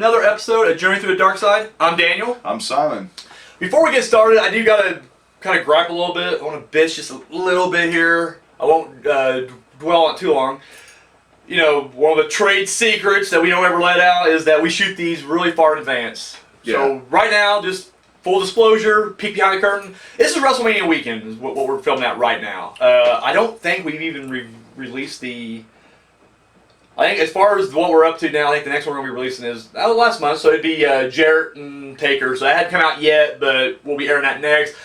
another episode of Journey Through the Darkside. I'm Daniel. I'm Simon. Before we get started, I do gotta kind of gripe a little bit. I want to bitch just a little bit here. I won't dwell on it too long. You know, one of the trade secrets that we don't ever let out is that we shoot these really far in advance. Yeah. So right now, just full disclosure, peek behind the curtain. This is WrestleMania weekend, is what we're filming at right now. I don't think we've even released the... I think as far as what we're up to now, I think the next one we're going to be releasing is last month, so it'd be Jarrett and Taker. So that hadn't come out yet, but we'll be airing that next.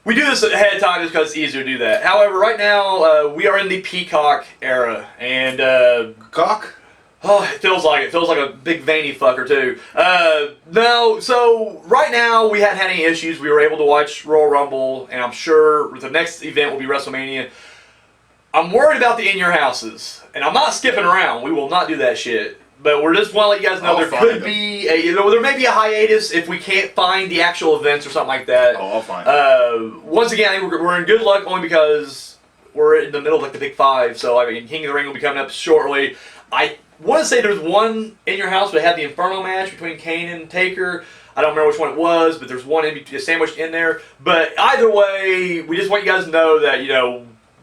We do this ahead of time just because it's easier to do that. However, right now, we are in the Peacock era, and... Cock? Oh, it feels like it. It feels like a big veiny fucker, too. No, so right now, we hadn't had any issues. We were able to watch Royal Rumble, and I'm sure the next event will be WrestleMania. I'm worried about the in-your houses, and I'm not skipping around. We will not do that shit. But we're just want to let you guys know there could be there may be a hiatus if we can't find the actual events or something like that. Oh, I'll find it. Once again, I think we're in good luck only because we're in the middle of like the Big Five. So I mean, King of the Ring will be coming up shortly. I want to say there's one in your house, but it had the Inferno match between Kane and Taker. I don't remember which one it was, but there's one sandwiched in there. But either way, we just want you guys to know that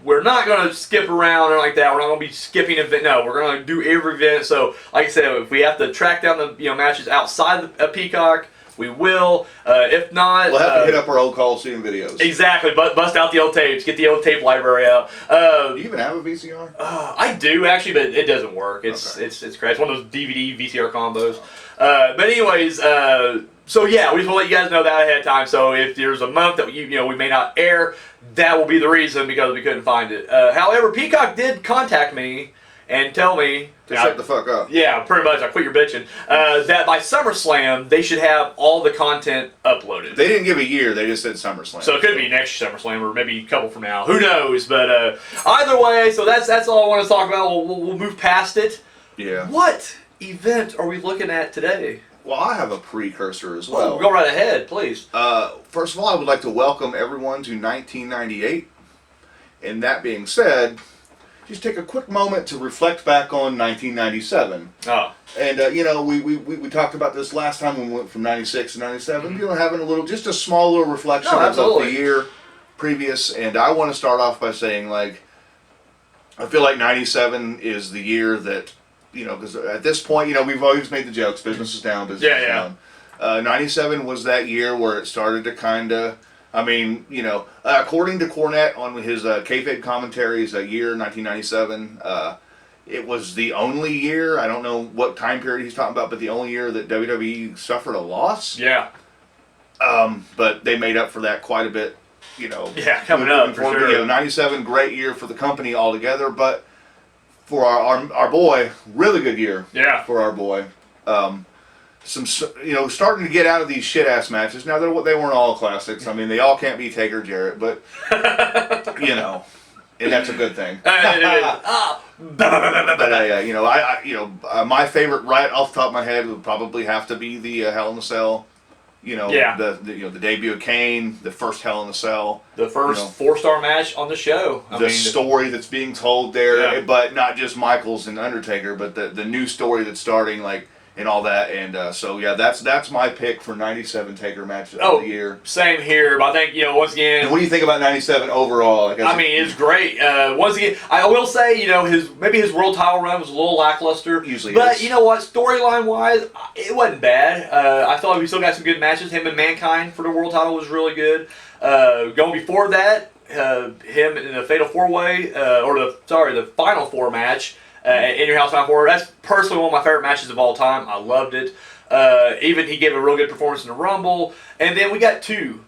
we're not going to skip around or like that. We're not going to be skipping event. No, we're going to do every event. So, like I said, if we have to track down the matches outside of Peacock, we will. If not, we'll have to hit up our old Coliseum videos. Exactly. Bust out the old tapes. Get the old tape library out. Do you even have a VCR? I do actually, but it doesn't work. It's crazy. It's one of those DVD VCR combos. But anyways. So yeah, we just want to let you guys know that ahead of time. So if there's a month that we may not air, that will be the reason because we couldn't find it. However, Peacock did contact me and tell me to shut the fuck up. Yeah, pretty much. I quit your bitching. That by SummerSlam they should have all the content uploaded. They didn't give a year. They just said SummerSlam. So it could be next SummerSlam or maybe a couple from now. Who knows? But either way, so that's all I want to talk about. We'll move past it. Yeah. What event are we looking at today? Well, I have a precursor as well. Go right ahead, please. First of all, I would like to welcome everyone to 1998. And that being said, just take a quick moment to reflect back on 1997. Oh. And, we talked about this last time when we went from 96 to 97. Mm-hmm. Having just a small little reflection of the year previous. And I want to start off by saying, I feel like 97 is the year that... because at this point, we've always made the jokes, business is down, business is down. 97 was that year where it started to kind of, according to Cornette on his kayfabe commentaries, year 1997, it was the only year, I don't know what time period he's talking about, but the only year that WWE suffered a loss. Yeah. But they made up for that quite a bit, Yeah, coming up, for sure. 97, great year for the company altogether, but... For our boy, really good year. Yeah. For our boy, starting to get out of these shit ass matches. Now they weren't all classics. I mean, they all can't be Taker Jarrett, but and that's a good thing. My favorite right off the top of my head would probably have to be the Hell in a Cell. The debut of Kane, the first Hell in a Cell. The first 4-star match on the show. The story that's being told there, but not just Michaels and Undertaker, but the new story that's starting, and all that. And that's my pick for 97 Taker match of the year. Same here, but I think, once again... And what do you think about 97 overall? It's great. Once again, I will say, his world title run was a little lackluster. Usually But is. you know what, storyline-wise, it wasn't bad. I thought we still got some good matches. Him and Mankind for the world title was really good. Going before that, him in the Fatal 4-Way, the Final 4 match, in your house, Final 4. That's personally one of my favorite matches of all time. I loved it. Even he gave a real good performance in the Rumble. And then we got two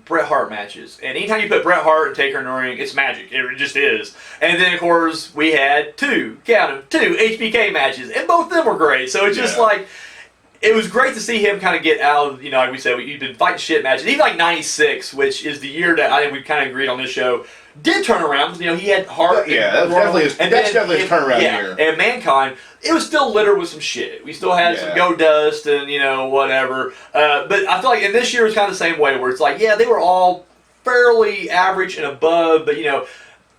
Bret Hart matches. And anytime you put Bret Hart and Taker in the ring, it's magic. It just is. And then, of course, we had two HBK matches. And both of them were great. So it's just it was great to see him kind of get out of, like we said, we've been fighting shit matches. Even 96, which is the year that I think we kind of agreed on this show, did turn around. He had Hart. Yeah, that's definitely his turnaround year. And Mankind, it was still littered with some shit. We still had some Goldust and, whatever. But I feel like in this year it was kind of the same way where it's they were all fairly average and above, but,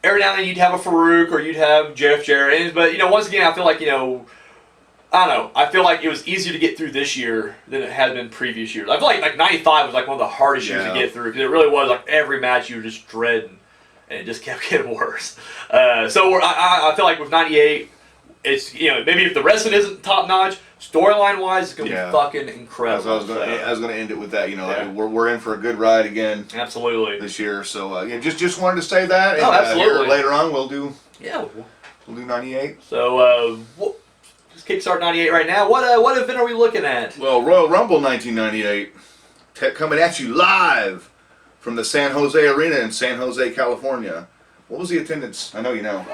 every now and then you'd have a Farouk or you'd have Jeff Jarrett. But, once again, I feel like, I don't know. I feel like it was easier to get through this year than it had been previous years. I feel like 95 was like one of the hardest years to get through because it really was like every match you were just dreading, and it just kept getting worse. So I feel like with 98, it's maybe if the wrestling isn't top notch, storyline wise, it's gonna be fucking incredible. I was gonna end it with that. We're in for a good ride again. Absolutely. This year. So just wanted to say that. And, absolutely. Later on we'll do. Yeah. We'll do 98. So let's kickstart 98 right now. What event are we looking at? Well, Royal Rumble 1998, coming at you live from the San Jose Arena in San Jose, California. What was the attendance? I know you know.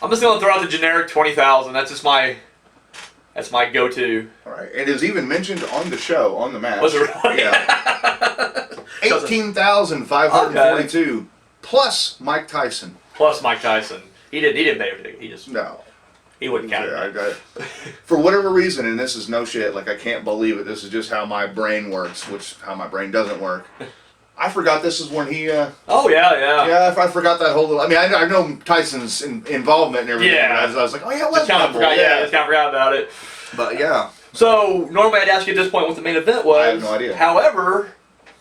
I'm just gonna throw out the generic 20,000. That's my go-to. All right, it is even mentioned on the show, on the match. Was it really? Yeah. 18,542 plus Mike Tyson. Plus Mike Tyson. He didn't pay everything. He wouldn't count it. For whatever reason, and this is no shit, like I can't believe it. This is just how my brain works, how my brain doesn't work. I forgot this is when he. Oh yeah. Yeah, I forgot that whole. I mean, I know Tyson's involvement and everything. Yeah. But I was like, oh yeah, what's kind of forgot? Yeah, just kind of forgot about it. But yeah. So normally I'd ask you at this point what the main event was. I have no idea. However,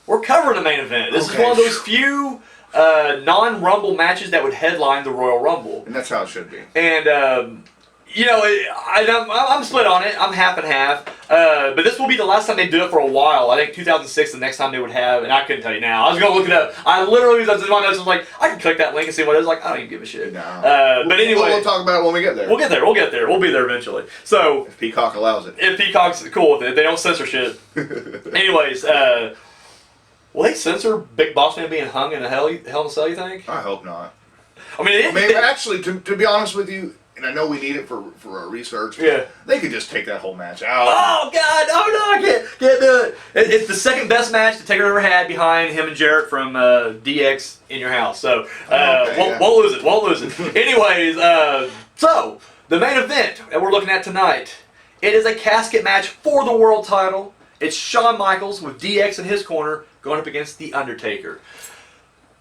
we're covering the main event. This is one of those few non-Rumble matches that would headline the Royal Rumble. And that's how it should be. And I'm split on it. I'm half and half. But this will be the last time they do it for a while. I think 2006 the next time they would have, and I couldn't tell you now. I was going to look it up. I literally was in my notes. I was like, I can click that link and see what it is. Like, I don't even give a shit. No. But anyway. We'll talk about it when we get there. We'll get there. We'll be there eventually. So. If Peacock allows it. If Peacock's cool with it. They don't censor shit. Anyways, will they censor Big Boss Man being hung in a Hell in a Cell, you think? I hope not. I mean, actually, to be honest with you, and I know we need it for our research. Yeah. They could just take that whole match out. Oh God! Oh no! I can't do it. It's the second best match that Taker ever had behind him and Jarrett from DX in your house. So won't lose it. Won't lose it. Anyways, so the main event that we're looking at tonight, it is a casket match for the world title. It's Shawn Michaels with DX in his corner going up against the Undertaker.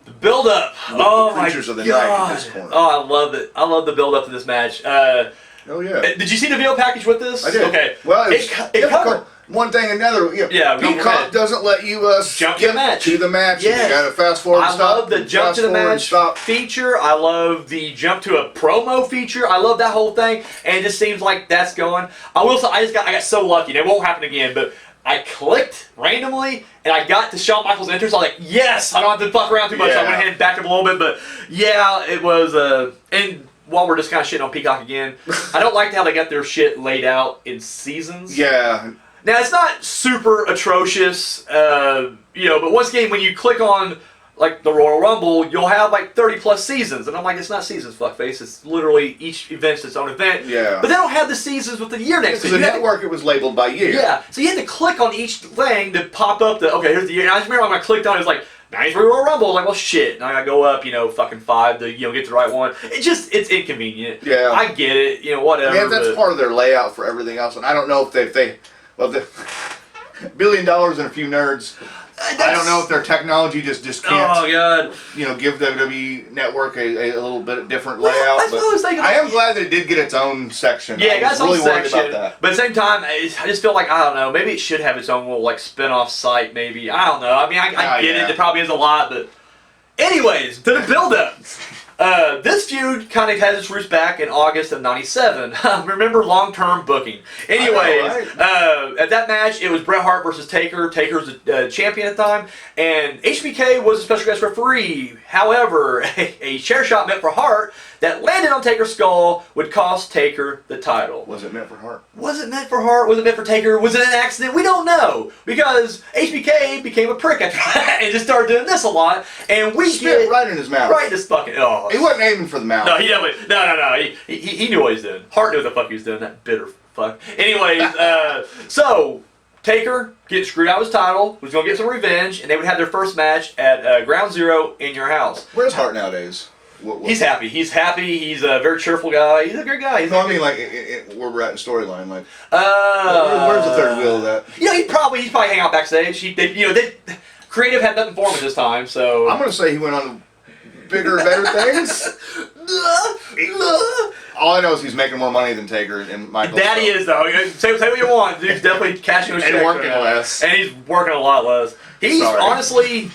The build-up. Oh my God. Of the night in this corner. Oh, I love it. I love the build-up to this match. Oh yeah. Did you see the video package with this? I did. Okay. Well, it covered one thing and another. Peacock doesn't let you jump to the match. Yes. You got to fast forward and stop. I love the jump to the match feature. I love the jump to a promo feature. I love that whole thing, and it just seems like that's going. I will say I got so lucky. And it won't happen again, but I clicked randomly, and I got to Shawn Michaels' entrance. I was like, yes, I don't have to fuck around too much. So I went ahead and backed up a little bit, but yeah, it was, and while we're just kind of shitting on Peacock again, I don't like how they got their shit laid out in seasons. Yeah. Now, it's not super atrocious, but once again, when you click on, like, the Royal Rumble, you'll have, like, 30-plus seasons. And I'm like, it's not seasons, fuckface. It's literally each event's its own event. Yeah. But they don't have the seasons with the year next to it. Because the network, it was labeled by year. Yeah. So you had to click on each thing to pop up okay, here's the year. And I just remember when I clicked on it, it was like, 93 Royal Rumble. I was like, well, shit. And I got to go up, fucking 5 to, get the right one. It's inconvenient. Yeah. I get it, whatever. Yeah, that's part of their layout for everything else. And I don't know if the $1 billion and a few nerds. I don't know if their technology just can't. Oh God! Give WWE Network a little bit different layout. That's what I was thinking. I am glad they did get its own section. Yeah, it got its own section. Worried about that. But at the same time, I just feel like I don't know. Maybe it should have its own little spin-off site. Maybe I don't know. I mean, I get it. It probably is a lot, but anyways, to the build-up. This feud kind of has its roots back in August of '97. Remember long-term booking. Anyways, at that match, it was Bret Hart versus Taker. Taker was the champion at the time, and HBK was a special guest referee. However, a chair shot meant for Hart that landed on Taker's skull would cost Taker the title. Was it meant for Hart? Was it meant for Hart? Was it meant for Taker? Was it an accident? We don't know, because HBK became a prick after that and just started doing this a lot, and we spit right in his mouth. Right in his fucking. Oh. He wasn't aiming for the mouth. No, he definitely. No. He knew what he was doing. Hart knew what the fuck he was doing. That bitter fuck. Anyways, so Taker gets screwed out of his title. Was gonna get some revenge, and they would have their first match at Ground Zero in your house. Where's Hart nowadays? He's happy. He's happy. He's a very cheerful guy. He's a great guy. I mean, like where we're at in storyline, like. Where's the third wheel of that? He's probably hanging out backstage. Creative had nothing for him at this time, so. I'm gonna say he went on bigger and better things. All I know is he's making more money than Taker and Michael. That he is, though. Say what you want. Dude's definitely cashing his check. And working less. And he's working a lot less. He's honestly...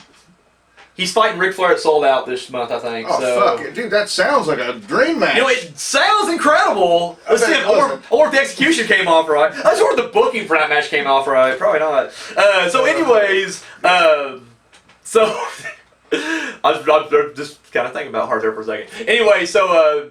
He's fighting Ric Flair at Sold Out this month, I think. Oh, so. fuck it. Dude, that sounds like a dream match. You know, it sounds incredible. Let's see or if the execution came off right. I just wonder if the booking for that match came off right. Probably not. So anyways, so... I'm just kind of thinking about Hard there for a second. Anyway, so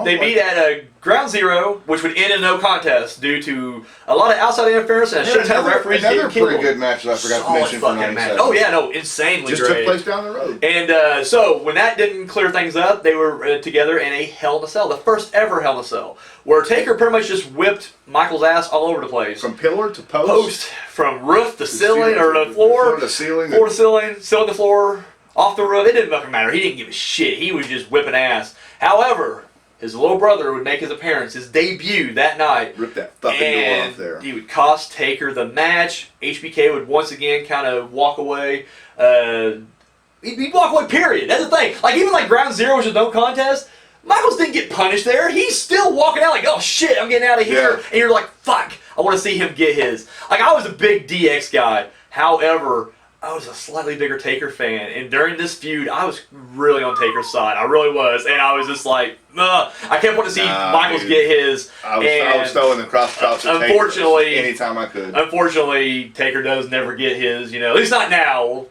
they meet at Ground Zero, which would end in no contest due to a lot of outside interference and a shit ton of referees getting killed. Another pretty good match that I forgot to mention for 97. Oh yeah, no, insanely just great. Just took place down the road. And so when that didn't clear things up, they were together in a Hell in a Cell, the first ever Hell in a Cell, where Taker pretty much just whipped Michael's ass all over the place. From pillar to post. From roof to ceiling, or the floor. To ceiling. Floor to ceiling, ceiling to floor. Off the roof, it didn't fucking matter. He didn't give a shit. He was just whipping ass. However, his little brother would make his appearance, his debut that night. Rip that fucking door off there. He would cost Taker the match. HBK would once again kind of walk away. He'd walk away, period. That's the thing. Like, even like Ground Zero, which is no contest, Michaels didn't get punished there. He's still walking out like, oh shit, I'm getting out of here. Yeah. And you're like, fuck, I want to see him get his. Like, I was a big DX guy. However, I was a slightly bigger Taker fan, and during this feud, I was really on Taker's side. I really was, and I was just like, ugh. I kept wanting to see Michaels get his. I was throwing the cross chops at unfortunately, Taker anytime I could. Unfortunately, Taker does never get his, at least not now.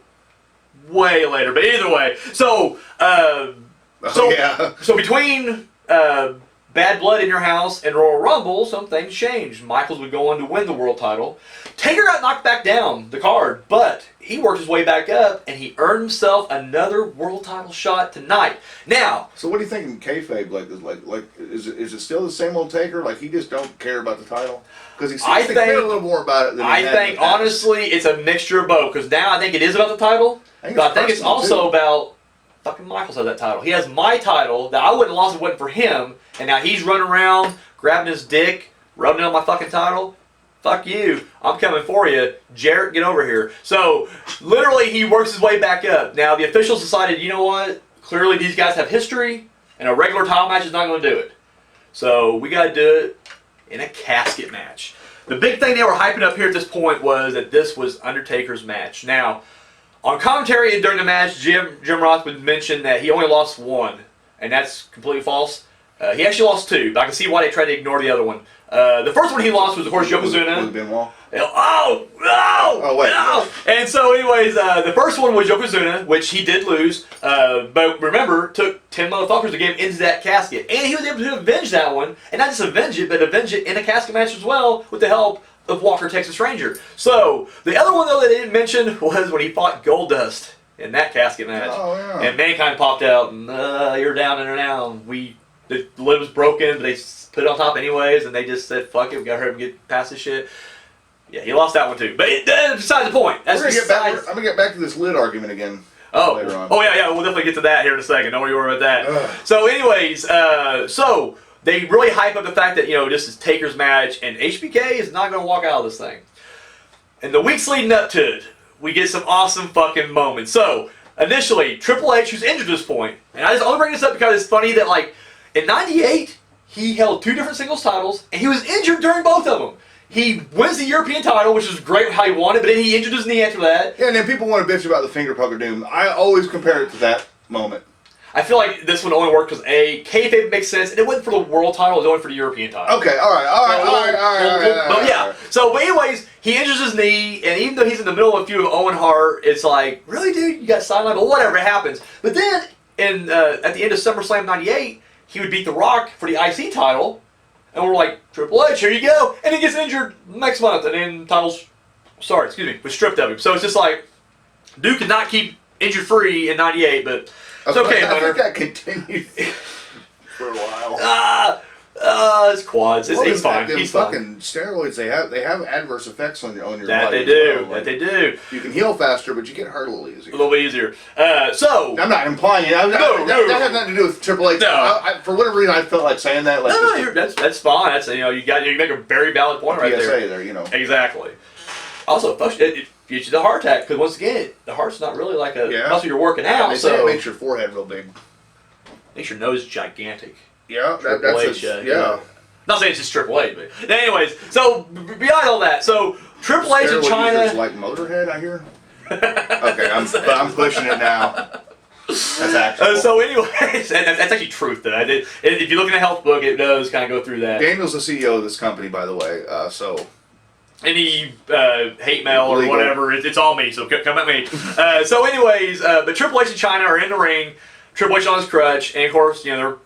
Way later, but either way. So, so between Bad Blood in Your House and Royal Rumble, some things changed. Michaels would go on to win the world title. Taker got knocked back down the card, but he worked his way back up, and he earned himself another world title shot tonight. Now, so what do you think in kayfabe? Is it still the same old Taker? Like, he just don't care about the title because he seems to care a little more about it than he I think honestly, it's a mixture of both. Because now I think it is about the title, but I think it's also about fucking Michaels has that title. He has my title that I wouldn't have lost if it wasn't for him, and now he's running around grabbing his dick, rubbing it on my fucking title. Fuck you. I'm coming for you. Jarrett, get over here. So, literally, he works his way back up. Now, the officials decided, you know what? Clearly, these guys have history, and a regular title match is not going to do it. So, we got to do it in a casket match. The big thing they were hyping up here at this point was that this was Undertaker's match. Now, on commentary during the match, Jim Ross would mention that he only lost one, and that's completely false. He actually lost two, but I can see why they tried to ignore the other one. The first one he lost was, of course, Yokozuna. Was Benoit? Oh, no! Oh, wait. No! And so, anyways, the first one was Yokozuna, which he did lose. But remember, it took 10 motherfuckers to get him into that casket. And he was able to avenge that one. And not just avenge it, but avenge it in a casket match as well with the help of Walker, Texas Ranger. So, the other one, though, that they didn't mention was when he fought Goldust in that casket match. Oh, yeah. And Mankind popped out, and you're down and down. The lid was broken, but they put it on top anyways, and they just said, fuck it, we got to hurry up and get past this shit. Yeah, he lost that one too. But besides the point. I'm going to get back to this lid argument again later on. Oh, yeah, we'll definitely get to that here in a second. Don't worry about that. Ugh. So anyways, so they really hype up the fact that, this is Taker's match, and HBK is not going to walk out of this thing. In the weeks leading up to it, we get some awesome fucking moments. So, initially, Triple H, who's injured at this point, and I just only bring this up because it's funny that, like, in 98, he held two different singles titles, and he was injured during both of them. He wins the European title, which is great how he wanted, but then he injured his knee after that. Yeah, and then people want to bitch about the finger pucker doom. I always compare it to that moment. I feel like this one only worked because kayfabe makes sense, and it wasn't for the world title, it was only for the European title. Okay, all right. But yeah, so but anyways, he injures his knee, and even though he's in the middle of a feud with Owen Hart, it's like, really, dude, you got sidelined, but whatever, it happens. But then, at the end of SummerSlam 98, he would beat The Rock for the IC title, and we're like, Triple H, here you go. And he gets injured next month, and then was stripped of him. So it's just like, dude could not keep injury-free in 98, but it's okay, I Hunter. think that continued for a while. It's quads. He's fine. He's fucking steroids. They have adverse effects on your body. That they do. You can heal faster, but you get hurt a little easier. A little bit easier. So I'm not implying it. That has nothing to do with Triple H. No. For whatever reason, I felt like saying that. Like, that's fine. That's you make a very valid point right PSA there. Exactly. Also, it gets you the heart attack because once again, the heart's not really like a muscle you're working out. They say it makes your forehead real big. Makes your nose gigantic. Yeah, Triple that's H, yeah. Not saying it's just Triple H, but anyways. So beyond all that, so Triple H in China, like Motorhead, I hear. Okay, I'm pushing it now. That's actually. So anyways, that's actually truth. That I did. If you look in the health book, it does kind of go through that. Daniel's the CEO of this company, by the way. So. Any hate mail or whatever, it's all me. So come at me. So anyways, but Triple H and China are in the ring. Triple H on his crutch, and of course, they're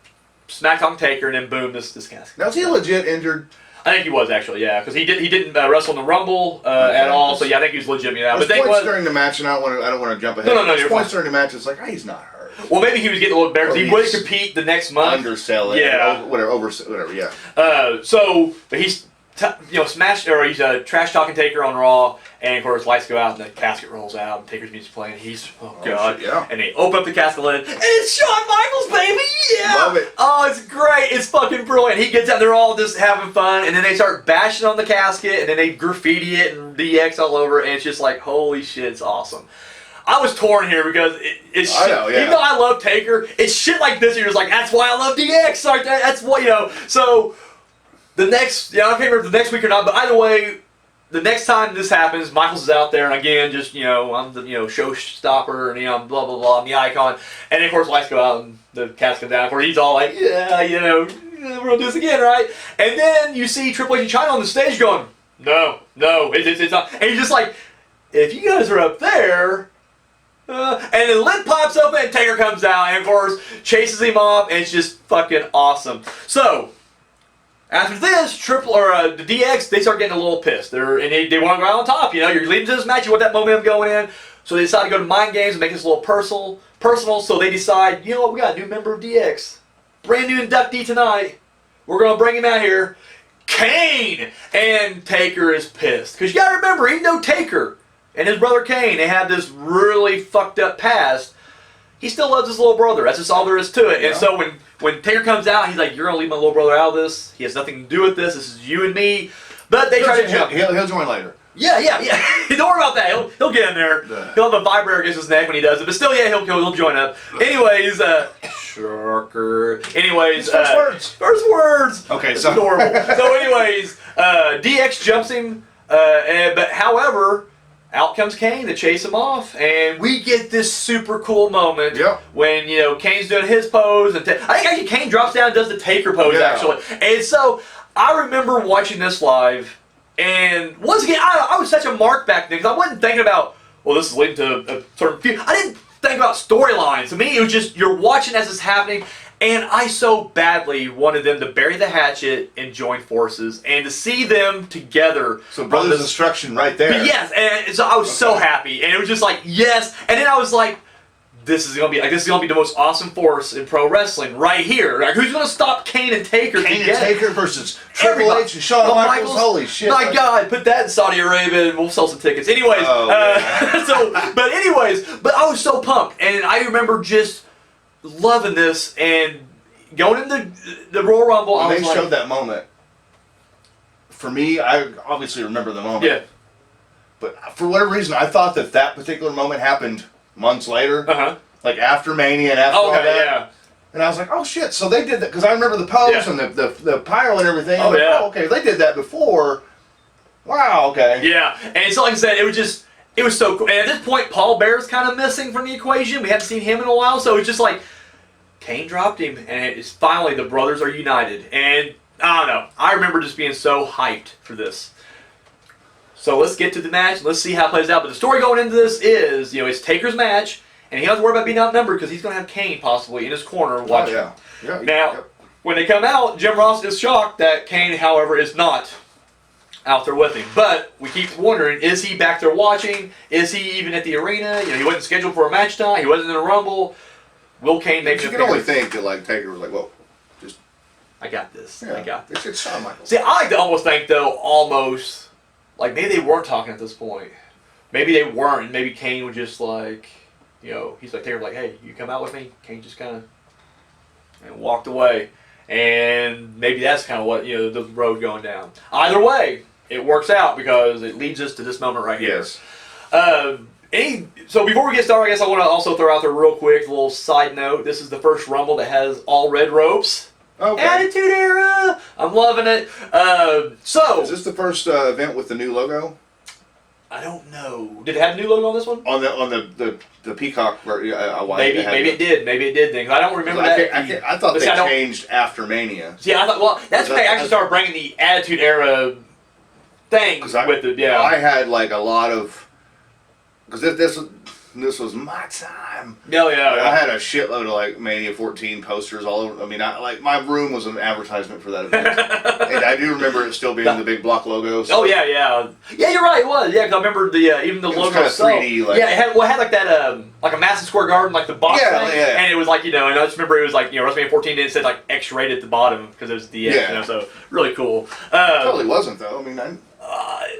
smack talking Taker, and then boom, this casket. Now is he legit injured? I think he was actually, yeah, because he didn't wrestle in the Rumble at all. So yeah, I think he was legitimate. There's points during the match, and I don't want to jump ahead. No, There's points during the match. It's like, he's not hurt. Well, maybe he was getting a little better. He wouldn't compete the next month. Undersell it. Yeah. Whatever. Yeah. But he's smashed, or he's trash talking Taker on Raw, and of course lights go out and the casket rolls out and Taker's music's playing. He's god, shit, yeah. And they open up the casket lid, and it's Shawn Michaels, baby, yeah. Love it. Oh, it's great. It's fucking brilliant. He gets out, they're all just having fun, and then they start bashing on the casket, and then they graffiti it and DX all over, and it's just like, holy shit, it's awesome. I was torn here because it's shit. Even though I love Taker, it's shit like this. You're just like, that's why I love DX. Like that's what So. The next, I can't remember if the next week or not, but either way, the next time this happens, Michaels is out there, and again, just, I'm the, showstopper, and, blah, blah, blah, I'm the icon. And then, of course, lights go out, and the cast comes down, where he's all like, yeah, we're going to do this again, right? And then you see Triple H and China on the stage going, no, it's not. And he's just like, if you guys are up there, and the lid pops open, and Taker comes out, and, of course, chases him off, and it's just fucking awesome. So, after this, the DX, they start getting a little pissed. They want to go out on top. You're leading to this match. You want that momentum going in. So they decide to go to mind games and make this a little personal. So they decide, you know what? We got a new member of DX, brand new inductee tonight. We're gonna bring him out here, Kane. And Taker is pissed because you gotta remember, even though Taker and his brother Kane, they have this really fucked up past, he still loves his little brother. That's just all there is to it. Yeah. And so when Taker comes out, he's like, you're going to leave my little brother out of this. He has nothing to do with this. This is you and me. But they try to jump. He'll join later. Yeah. Don't worry about that. He'll get in there. He'll have a vibrator against his neck when he does it. But still, yeah, he'll join up. Anyways, shocker. Anyways, first words. Okay, so adorable. So anyways, DX jumps him. But however, out comes Kane to chase him off, and we get this super cool moment when Kane's doing his pose, and I think actually Kane drops down and does the Taker pose actually. And so I remember watching this live, and once again I was such a mark back then because I wasn't thinking about this is leading to a certain feud. I didn't think about storylines. To me, it was just you're watching as it's happening. And I so badly wanted them to bury the hatchet and join forces, and to see them together. So Brothers Destruction right there. But yes, and so I was so happy, and it was just like yes. And then I was like, this is gonna be the most awesome force in pro wrestling right here. Like, who's gonna stop Kane and Taker? Kane and Taker versus Triple H and Shawn Michaels. Holy shit! My God, put that in Saudi Arabia, and we'll sell some tickets. Anyways, but I was so pumped, and I remember just loving this and going into the Royal Rumble. When they showed that moment, for me, I obviously remember the moment. Yeah. But for whatever reason, I thought that particular moment happened months later, like after Mania and after all that. Yeah. And I was like, oh shit! So they did that because I remember the pose and the pyro and everything. Okay, they did that before. Wow. Okay. Yeah, and so like I said, it was so cool. And at this point, Paul Bear's kind of missing from the equation. We haven't seen him in a while, so it's just like Kane dropped him, and it's finally the brothers are united. And I don't know. I remember just being so hyped for this. So let's get to the match. Let's see how it plays out. But the story going into this is, it's Taker's match, and he doesn't have to worry about being outnumbered because he's going to have Kane possibly in his corner watching. Now, when they come out, Jim Ross is shocked that Kane, however, is not out there with him. But we keep wondering, is he back there watching? Is he even at the arena? He wasn't scheduled for a match tonight. He wasn't in a Rumble. Will Kane make it? You can only think that Taker was like, whoa, just I got this. Yeah, I got this. It's Shawn Michaels. See, I like to almost think though, like maybe they weren't talking at this point. Maybe they weren't. Maybe Kane was just like, he's like Taker, like, hey, you come out with me. Kane just kind of and walked away, and maybe that's kind of what the road going down. Either way, it works out because it leads us to this moment right here. Yes. So before we get started, I guess I want to also throw out there real quick a little side note. This is the first Rumble that has all red ropes. Okay. Attitude Era. I'm loving it. So is this the first event with the new logo? I don't know. Did it have a new logo on this one? On the Peacock. Maybe it did. Maybe it did. Then I don't remember that. I thought they changed after Mania. Yeah, I thought. Well, that's when they actually started bringing the Attitude Era things with it. Yeah, I had like a lot of because this was my time. Yeah. I had a shitload of like Mania 14 posters all over. I mean, my room was an advertisement for that event, and I do remember it still being the big block logos. Oh yeah. You're right. It was. Yeah, because I remember the even the it logo was kind of itself. 3D. Like, yeah, it had like that like a Madison Square Garden like the box thing, and it was like and I just remember it was like WrestleMania 14 and it said like X-rated at the bottom because it was the X, so really cool. It totally wasn't though. I mean,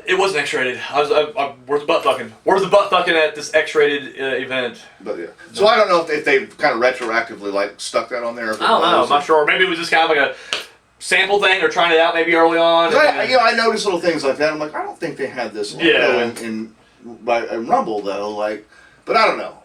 it wasn't X-rated. Where's the butt fucking? Where's the butt fucking at this X-rated event? But yeah. So I don't know if they kind of retroactively like stuck that on there. I don't know. I'm not sure. Maybe it was just kind of like a sample thing or trying it out maybe early on. I noticed little things like that. I'm like, I don't think they had this logo in Rumble though. Like, but I don't know.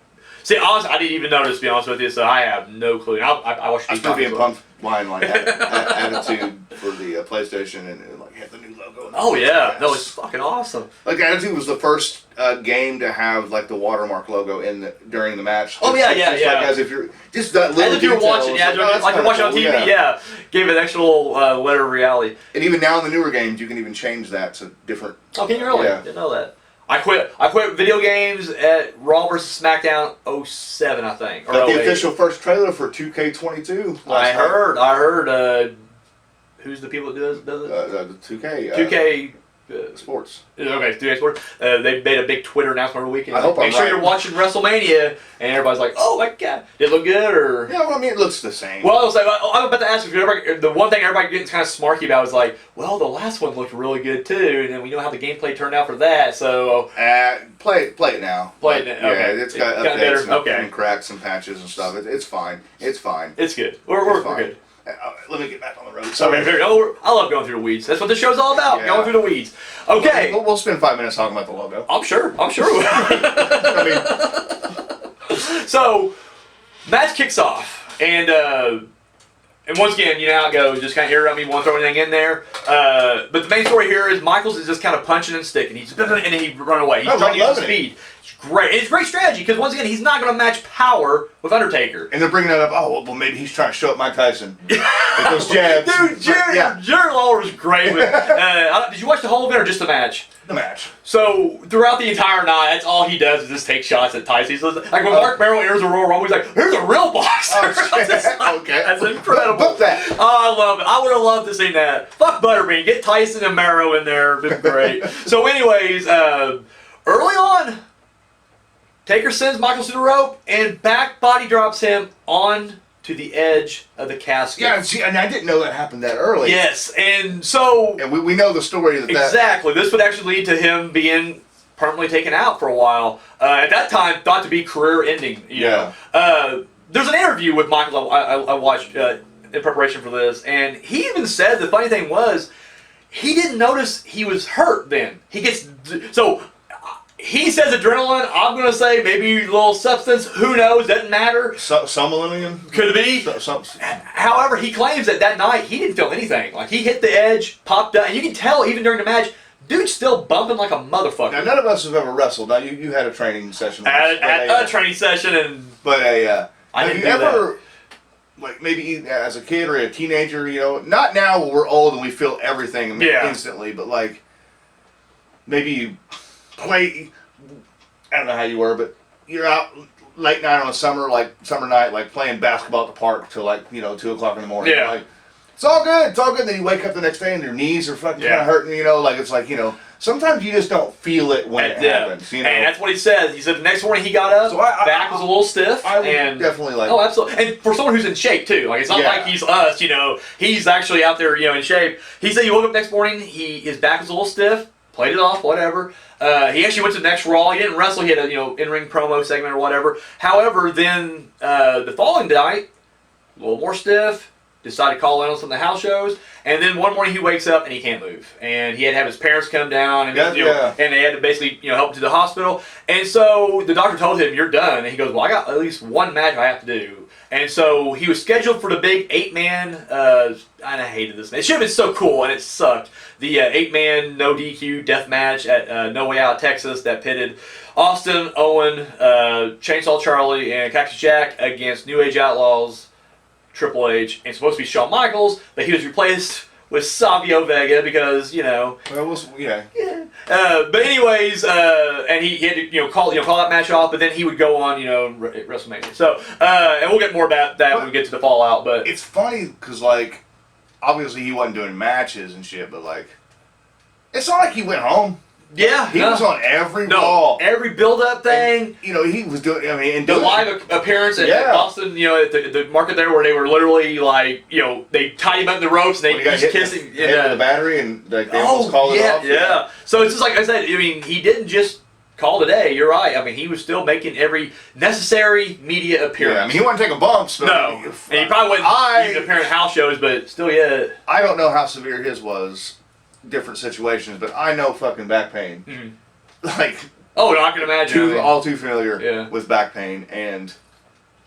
See, honestly, I didn't even notice, to be honest with you, so I have no clue. I watched. I'm still being pumped buying like Attitude for the PlayStation and like had the new logo. Oh yeah, no, it's fucking awesome. Like Attitude was the first game to have like the watermark logo during the match. Oh yeah. Like as if you're just that little. As if you're watching, like you're watching on TV. Yeah, gave it an actual letter of reality. And even now in the newer games, you can even change that to different. Oh, can you really? Yeah. Didn't know that. I quit video games at Raw vs. SmackDown 07, I think. Got the official first trailer for 2K22. I heard. Who's the people that does it? The 2K. 2K. Sports. Okay, 2K Sports. They made a big Twitter announcement over the weekend. I hope Make sure you're watching WrestleMania, and everybody's like, "Oh my god, did it look good?" Or yeah, well, I mean, it looks the same. Well, I was like, I'm about to ask if the one thing everybody gets kind of smarky about is like, well, the last one looked really good too, and then we know how the gameplay turned out for that. So play it now. Play it now. Okay. Yeah, it's got updates and cracks and patches and stuff. It's fine. It's fine. It's good. We're good. Let me get back on the road. I love going through the weeds. That's what this show's all about. Going through the weeds. Okay. We'll spend 5 minutes talking about the logo. I'm sure. I mean, so match kicks off, and once again, you know how it goes. Just kind of interrupt me, won't throw anything in there. But the main story here is Michaels is just kind of punching and sticking. And then he run away. He's trying to use speed. It's great. It's great strategy because once again, he's not going to match power with Undertaker. And they're bringing that up. Oh, well, maybe he's trying to show up Mike Tyson with those jabs. Dude, Jerry Lawler was great. Did you watch the whole event or just the match? The match. So throughout the entire night, that's all he does is just take shots at Tyson. He's like when Mark Merrill enters a Royal Rumble, he's like, "Here's a real boxer." Okay, that's incredible. Book that. Oh, I love it. I would have loved to see that. Fuck Butterbean, get Tyson and Merrill in there. It'd be great. So, anyways, early on, Taker sends Michaels to the rope and back body drops him on to the edge of the casket. Yeah, see, and I didn't know that happened that early. Yes, and so... And we know the story that exactly. This would actually lead to him being permanently taken out for a while. At that time, thought to be career-ending. You know. There's an interview with Michael I watched in preparation for this, and he even said the funny thing was, he didn't notice he was hurt then. He gets... So... He says adrenaline. I'm going to say maybe a little substance. Who knows? Doesn't matter. Some millennium? Could be. However, he claims that night he didn't feel anything. Like he hit the edge, popped up, and you can tell even during the match, dude's still bumping like a motherfucker. Now, none of us have ever wrestled. Now, you had a training session. At a training session, and have you ever, like maybe as a kid or a teenager, you know, not now when we're old and we feel everything instantly, but like maybe you play, I don't know how you were, but you're out late night on a summer night, like playing basketball at the park till 2 o'clock in the morning. Yeah. Like, it's all good. Then you wake up the next day and your knees are fucking kind of hurting, sometimes you just don't feel it when it happens. You know? And that's what he said. He said the next morning he got up, back was a little stiff. I would definitely Oh, absolutely. And for someone who's in shape too. Like it's not like he's us, he's actually out there, in shape. He said he woke up next morning, his back was a little stiff, played it off, whatever. He actually went to the next Raw. He didn't wrestle. He had a in-ring promo segment or whatever. However, then the following night, a little more stiff. Decided to call in on some of the house shows, and then one morning he wakes up and he can't move, and he had to have his parents come down, and and they had to basically help him to the hospital. And so the doctor told him, "You're done." And he goes, "Well, I got at least one match I have to do." And so he was scheduled for the big 8-man, and I hated this match. It should have been so cool, and it sucked. The 8-man no DQ death match at No Way Out, Texas, that pitted Austin, Owen, Chainsaw Charlie, and Cactus Jack against New Age Outlaws, Triple H, and supposed to be Shawn Michaels, but he was replaced with Savio Vega because, you know. Well, it was, yeah. But anyways, and he had to call that match off, but then he would go on WrestleMania. So and we'll get more about that when we get to the Fallout. But it's funny because like obviously he wasn't doing matches and shit, but like it's not like he went home. Yeah, he was on every ball, every build-up thing. And, he was doing. I mean, and the live appearance at Boston, at the market there, where they were literally like, they tied him up in the ropes and they just kissing the battery and like they almost called it off. Yeah. So it's just like I said. I mean, he didn't just call today. You're right. I mean, he was still making every necessary media appearance. Yeah, I mean, he wasn't taking bumps. No, and he probably wasn't even appearing at house shows, but still, yeah. I don't know how severe his was. Different situations, but I know fucking back pain. Mm-hmm. Like, I can imagine. All too familiar with back pain, and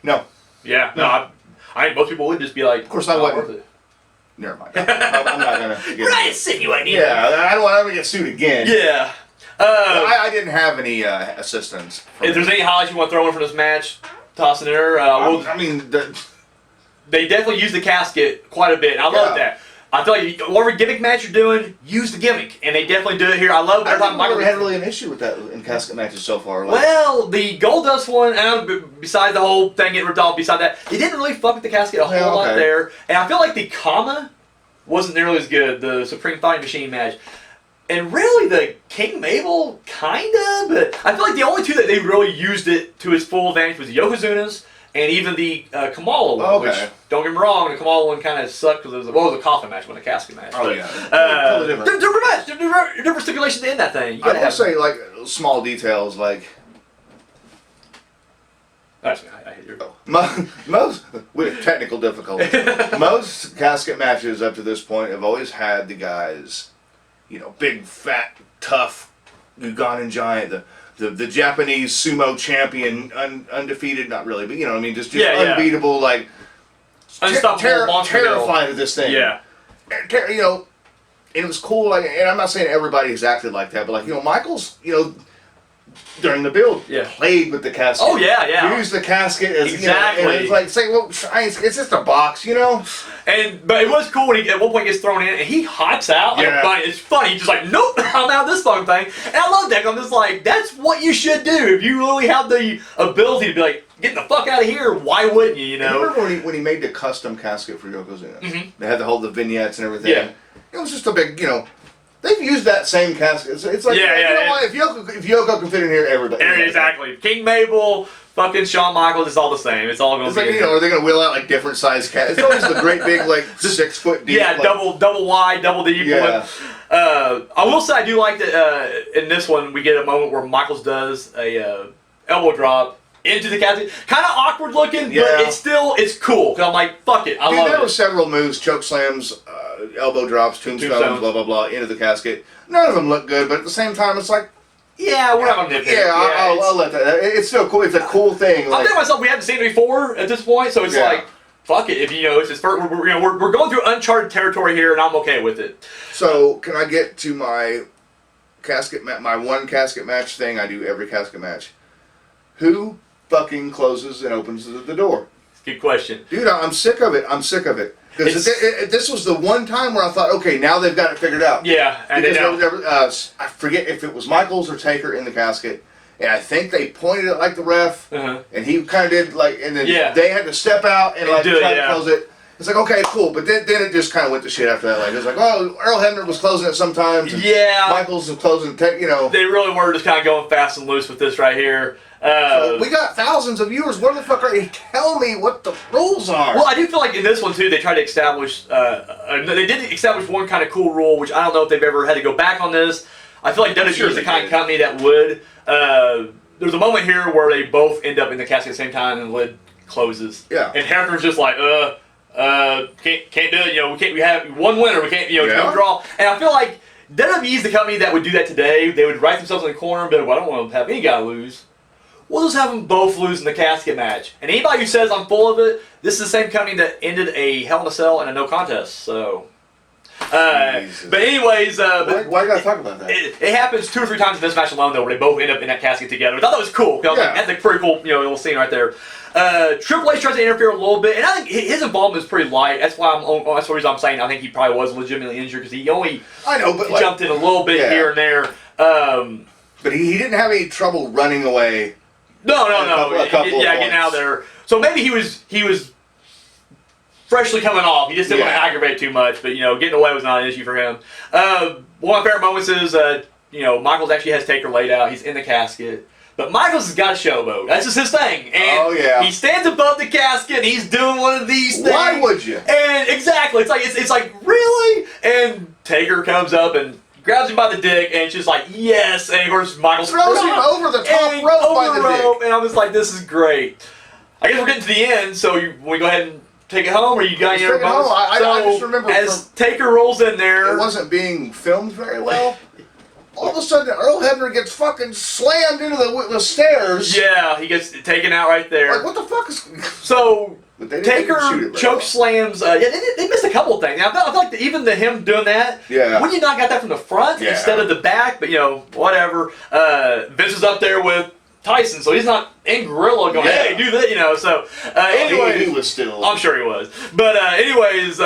no. Yeah, no. I think most people would just be like, of course I wouldn't. Worth it. Never mind. I'm not gonna. We're not insinuating. Yeah, I don't want to ever get sued again. Yeah. I didn't have any assistance. If there's any highlights you want to throw in for this match, toss it in there. I mean, they definitely used the casket quite a bit. I love that. I feel like whatever gimmick match you're doing, use the gimmick, and they definitely do it here. I love. I don't think we had really an issue with that in casket matches so far. Like, well, the Goldust one, besides the whole thing getting ripped off, beside that, they didn't really fuck with the casket a whole lot there. And I feel like the Kama wasn't nearly as good. The Supreme Fighting Machine match, and really the King Mabel kinda, but I feel like the only two that they really used it to its full advantage was the Yokozuna's. And even the Kamala one, which, don't get me wrong, the Kamala one kind of sucked because it was a coffin match, wasn't a casket match. Oh, but, yeah. Totally different. Different stipulations in that thing. I will say, like, small details, like... Actually, I hate your... Most, with technical difficulties, most casket matches up to this point have always had the guys, big, fat, tough, Ugandan giant, the Japanese sumo champion, undefeated, not really, but I mean, just unbeatable, like unstoppable, terrified of this thing. Yeah, and it was cool. Like, and I'm not saying everybody has acted like that, but like Michaels, during the build, played with the casket. Oh yeah. Used the casket as exactly. And it's like saying, well, it's just a box, But it was cool when he at one point gets thrown in and he hops out. Like a bunny. It's funny. He's just like, nope, I'm out of this fucking thing. And I love that. I'm just like, that's what you should do if you really have the ability to be like, get the fuck out of here. Why wouldn't you? Remember when he made the custom casket for Yokozuna? Mm-hmm. They had the vignettes and everything. Yeah. It was just a big, they've used that same casket. It's like, what? If Yoko can fit in here, everybody. Exactly. King Mabel, fucking Shawn Michaels, it's all the same. It's all going to be. It's like, are they going to wheel out like different size caskets? It's always the great big, like 6 foot deep. Yeah, like, double wide, double deep. Yeah. I will say I do like that in this one we get a moment where Michaels does a elbow drop into the casket. Kind of awkward looking, but it's cool. Cause I'm like, fuck it, I love it. There were several moves, choke slams, elbow drops, tombstones, blah, blah, blah, into the casket. None of them look good, but at the same time, it's like, yeah, we're not going to nitpick. Yeah, I'll let that. It's still cool. It's a cool thing. I'm thinking myself, we haven't seen it before at this point, so it's like, fuck it. If it's his first, we're going through uncharted territory here, and I'm okay with it. So, can I get to my casket my one casket match thing I do every casket match? Who fucking closes and opens the door? Good question. Dude, I'm sick of it. Because this was the one time where I thought, okay, now they've got it figured out. Yeah, and I forget if it was Michaels or Taker in the casket, and I think they pointed it like the ref, and he kind of did like, and then they had to step out and like try to close it. It's like, okay, cool, but then it just kind of went to shit after that. Like, it was like, oh, Earl Hebner was closing it sometimes. And Michaels was closing, They really were just kind of going fast and loose with this right here. So we got thousands of viewers. What the fuck are you? Tell me what the rules are. Well, I do feel like in this one too, they tried to establish. They did establish one kind of cool rule, which I don't know if they've ever had to go back on this. I feel like WWE is the kind of company that would. There's a moment here where they both end up in the casket at the same time, and the lid closes. Yeah. And Hefner's just like, can't do it. We have one winner. We can't, no draw. And I feel like WWE is the company that would do that today. They would write themselves in the corner and be like, well, I don't want to have any guy lose. we'll just have them both lose in the casket match. And anybody who says I'm full of it, this is the same company that ended a Hell in a Cell and a no contest. So, but anyways, why you gotta talk about that? It happens 2 or 3 times in this match alone, though, where they both end up in that casket together. I thought that was cool. Like, that's a pretty cool, little scene right there. Triple H tries to interfere a little bit, and I think his involvement is pretty light. That's why that's the reason I'm saying I think he probably was legitimately injured because he only jumped in a little bit here and there. But he didn't have any trouble running away. No. Getting out there. So maybe he was freshly coming off. He just didn't want to aggravate too much, but getting away was not an issue for him. One of my favorite moments is Michaels actually has Taker laid out. He's in the casket. But Michaels has got a showboat. That's just his thing. And he stands above the casket and he's doing one of these things. Why would you? And exactly. It's like really? And Taker comes up and grabs him by the dick and it's just like, yes. And of course Michaels throws him over the top rope by the dick. And I was like, this is great. I guess we're getting to the end, so we go ahead and take it home, or you got any other moments? I just remember as Taker rolls in there. It wasn't being filmed very well. All of a sudden, Earl Hebner gets fucking slammed into the stairs. Yeah, he gets taken out right there. Like, what the fuck is... So, Taker choke slams... they missed a couple things. I feel like even him doing that, when you not got that from the front instead of the back, but, whatever. Vince is up there with Tyson, so he's not in gorilla going, hey, do that, so... anyway, he was still... I'm sure he was. But, anyways...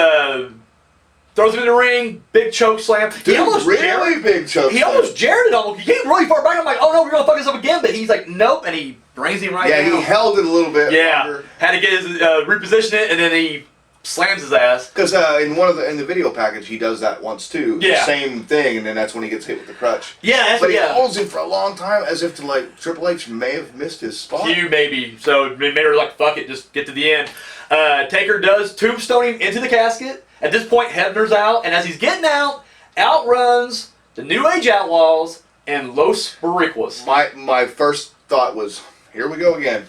throws him in the ring, big choke slam. Dude, he almost big choke slam. He almost jarred it almost. He came really far back. I'm like, oh no, we're gonna fuck this up again. But he's like, nope, and he brings him right down. Yeah, he held it a little bit. Yeah, longer. Had to get his reposition it, and then he slams his ass. Because in the video package, he does that once too. Yeah. The same thing, and then that's when he gets hit with the crutch. Yeah, but he holds him for a long time, as if to like Triple H may have missed his spot. Maybe. So maybe they're like, fuck it, just get to the end. Taker does tombstone him into the casket. At this point, Hebner's out, and as he's getting out runs the New Age Outlaws and Los Boricuas. My first thought was, here we go again.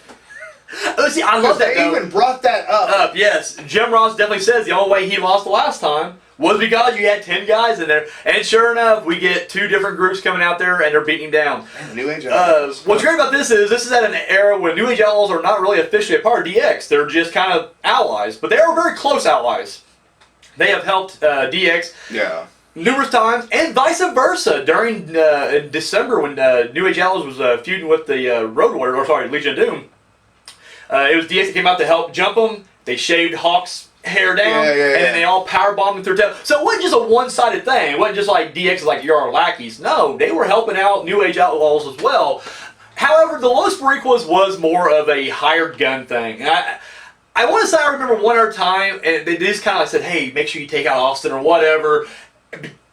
See, I love that. They even brought that up. Yes, Jim Ross definitely says the only way he lost the last time was because you had 10 guys in there, and sure enough, we get 2 different groups coming out there, and they're beating him down. And the New Age Outlaws. What's great about this is at an era when New Age Outlaws are not really officially a part of DX. They're just kind of allies, but they are very close allies. They have helped DX numerous times, and vice versa. During in December when New Age Outlaws was feuding with the Road Warrior, Legion of Doom, it was DX that came out to help jump them. They shaved Hawk's hair down, and then they all powerbombed him through town. So it wasn't just a one-sided thing. It wasn't just like DX is like, you're our lackeys. No, they were helping out New Age Outlaws as well. However, the Los Boricuas was more of a hired gun thing. And I want to say I remember one other time, and they just kind of like said, hey, make sure you take out Austin or whatever,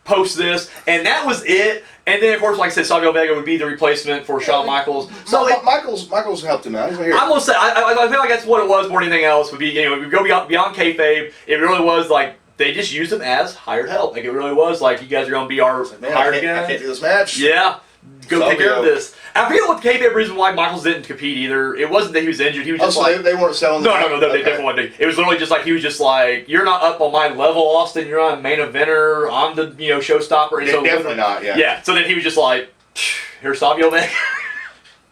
post this, and that was it. And then, of course, like I said, Savio Vega would be the replacement for Shawn Michaels. So Michaels helped him out. He's right here. I'm going to say, I feel like that's what it was more than anything else. Would be, we go beyond kayfabe, it really was like, they just used him as hired help. Like, it really was like, you guys are going to be our hired guns. I can't do this match. Yeah. Go take care of this. I forget what the kayfabe reason why Michaels didn't compete either. It wasn't that he was injured. He was just like... they weren't selling the No, they definitely weren't. It was literally just like, he was just like, you're not up on my level, Austin. You're on main eventer. I'm the, showstopper. And so definitely not, yeah. Yeah, so then he was just like, here's Savio Vega.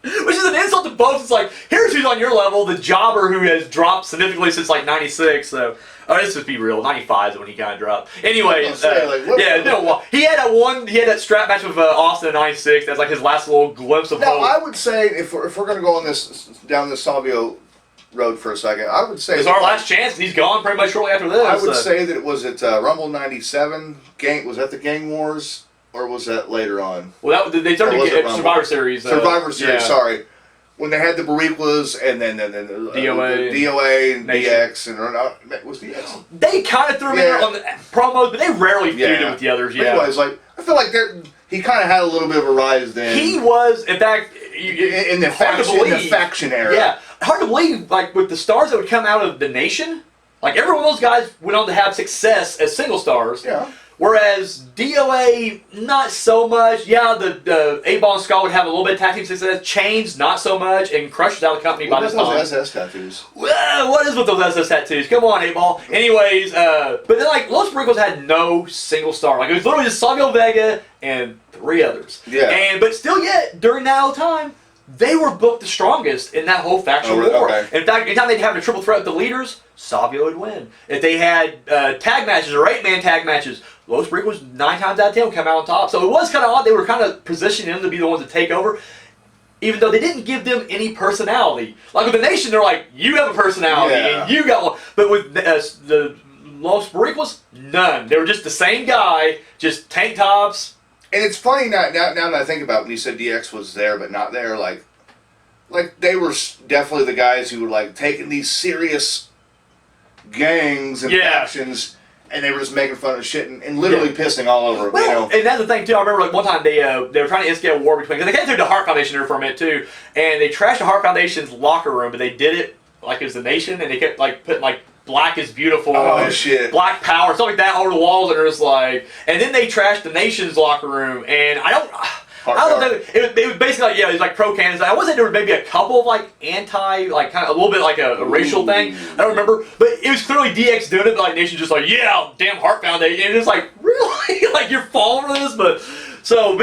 Which is an insult to both. It's like, here's who's on your level, the jobber who has dropped significantly since like 96. So, let's just be real. 95 is when he kind of dropped. Anyways, he had that strap match with Austin in 96. That's like his last little glimpse of hope. I would say if we're going to go on down this Savio road for a second, I would say it's our last chance. He's gone pretty much shortly after this. I would say that it was at Rumble '97. Was that the Gang Wars? Or was that later on? Well, they started to get Survivor Series. Survivor Series, sorry. When they had the Boricuas and then DOA and DX and was DX? They kind of threw him in there on the promos, but they rarely feuded with the others. Yeah, anyways, like I feel like he kind of had a little bit of a rise then. He was, in fact, in the faction era. Yeah, hard to believe. Like with the stars that would come out of the Nation, like every one of those guys went on to have success as single stars. Yeah. Whereas DOA, not so much. Yeah, the 8-Ball and Skull would have a little bit of tag team success. Chains, not so much. And Crush was out of the company by this time. What is those SS tattoos? Well, what is with those SS tattoos? Come on, 8-Ball. Anyways, but then like Los Boricuas had no single star. Like it was literally just Savio Vega and 3 others. Yeah. But still yet, during that whole time, they were booked the strongest in that whole faction war. Okay. In fact, anytime they'd have a triple threat with the leaders, Savio would win. If they had tag matches or 8-man tag matches, Los Brick was 9 times out of 10 would come out on top. So it was kind of odd. They were kind of positioning them to be the ones to take over, even though they didn't give them any personality. Like with the Nation, they're like, you have a personality and you got one. But with the Los Boricuas, none. They were just the same guy, just tank tops. And it's funny now that I think about it, when you said DX was there but not there, like they were definitely the guys who were like taking these serious gangs and factions, and they were just making fun of shit and literally pissing all over it. Well, you know? And that's the thing too. I remember like one time they were trying to instigate a war between, because they came through the Hart Foundation there for a minute too, and they trashed the Hart Foundation's locker room, but they did it like it was the Nation, and they kept like putting like black is beautiful, black power, stuff like that over the walls, and it was like, and then they trashed the Nation's locker room, and I don't know. It was basically like, it was like pro cannons. I wasn't there was maybe a couple of like anti, like kind of a little bit like a racial thing. I don't remember, but it was clearly DX doing it. But like Nation just like, yeah, damn Hart Foundation, and it's like, really, like you're falling for this, but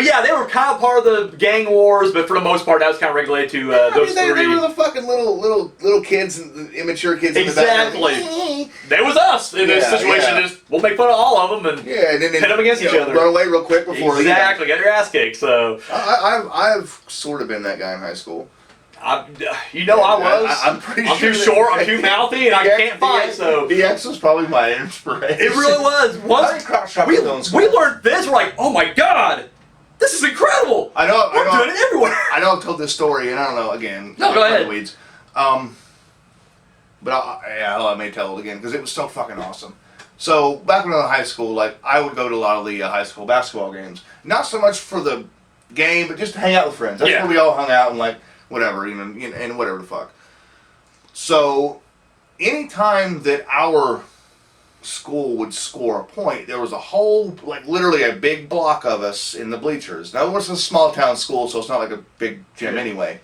yeah, they were kind of part of the gang wars, but for the most part, that was kind of regulated to those three. They were the fucking little kids, and immature kids. Exactly. They was us in this situation. Just we'll make fun of all of them and then pit them against each other. Run away real quick before exactly get your ass kicked. So I've sort of been that guy in high school. I was. I'm pretty sure. I'm too short. I'm too mouthy, and I can't fight. So DX was probably my inspiration. It really was. We learned this. We're like, oh my god, this is incredible. I know. We're doing it everywhere. I know. I've told this story, and I don't know. Again, no, go ahead. Weeds. But I may tell it again because it was so fucking awesome. So back when I was in high school, like I would go to a lot of the high school basketball games. Not so much for the game, but just to hang out with friends. That's where we all hung out and like whatever, and whatever the fuck. So anytime that our school would score a point, there was a whole, like literally a big block of us in the bleachers. Now it was a small town school, so it's not like a big gym anyway.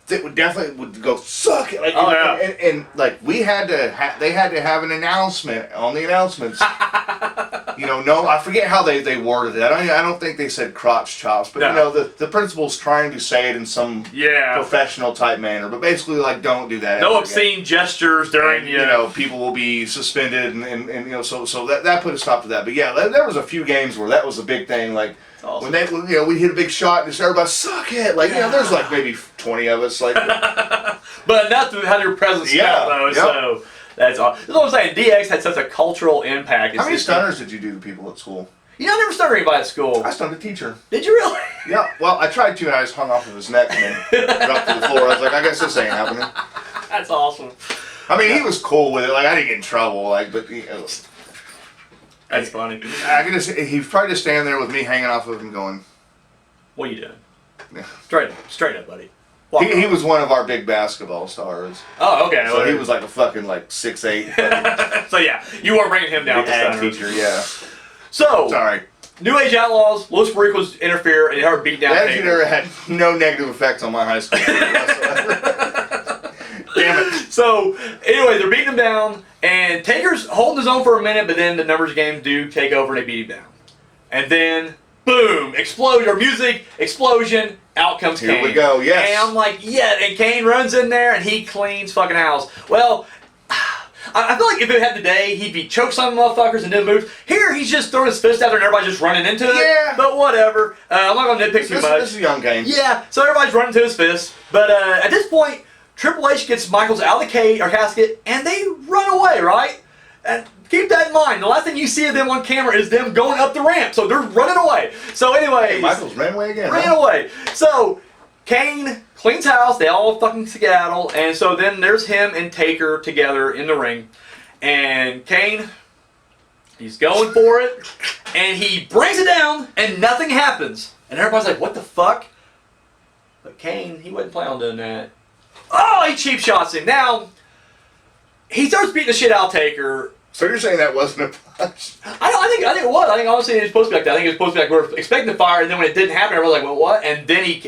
That would definitely go suck it. Like, and like we had to, they had to have an announcement on the announcements. No, I forget how they worded it. I don't think they said crotch chops, but the principal's trying to say it in some professional type manner. But basically, like, don't do that. No obscene gestures during. People will be suspended, and so that put a stop to that. But yeah, there was a few games where that was a big thing. Like awesome. When we hit a big shot and just everybody suck it. Like there's like maybe 20 of us. Like, but enough to have your presence felt though. Yep. So. That's all. That's what I'm saying. DX had such a cultural impact. How many stunners did you do to people at school? I never stunned anybody at school. I stunned a teacher. Did you really? Yeah. Well, I tried to, and I just hung off of his neck and then dropped to the floor. I was like, I guess this ain't happening. That's awesome. I mean, he was cool with it. Like, I didn't get in trouble. Like, but that's funny. I can just, he's probably just standing there with me hanging off of him, going, "What are you doing?" Yeah. Straight up, buddy. He was one of our big basketball stars. Oh, okay. So he was like a fucking 6'8". So yeah, you weren't bringing him down. Ag teacher, yeah. So sorry. New Age Outlaws, Los Boricuas interfere and her beat down. That actually had no negative effect on my high school whatsoever. Damn it. So anyway, they're beating him down, and Taker's holding his own for a minute, but then the numbers game do take over and they beat him down, and then boom, explosion, music explosion. Out comes Kane. Here we go, yes. And I'm like, yeah, and Kane runs in there and he cleans fucking house. Well, I feel like if it had today, he'd be choke some motherfuckers and then move. Here, he's just throwing his fist out there and everybody's just running into it. Yeah. But whatever. I'm not going to nitpick too much. This is a young Kane. Yeah, so everybody's running to his fist. But at this point, Triple H gets Michaels out of the casket and they run away, right? And keep that in mind. The last thing you see of them on camera is them going up the ramp. So they're running away. So anyway. Hey, Michaels ran away again. Ran away. So Kane cleans house. They all fucking skedaddle. And so then there's him and Taker together in the ring. And Kane, he's going for it. And he brings it down and nothing happens. And everybody's like, what the fuck? But Kane, he wasn't planning on doing that. Oh, he cheap shots him. Now, he starts beating the shit out of Taker. So you're saying that wasn't a punch? I think it was. I think honestly it was supposed to be like that. I think it was supposed to be like we're expecting the fire, and then when it didn't happen, everyone's like, well, what? And then it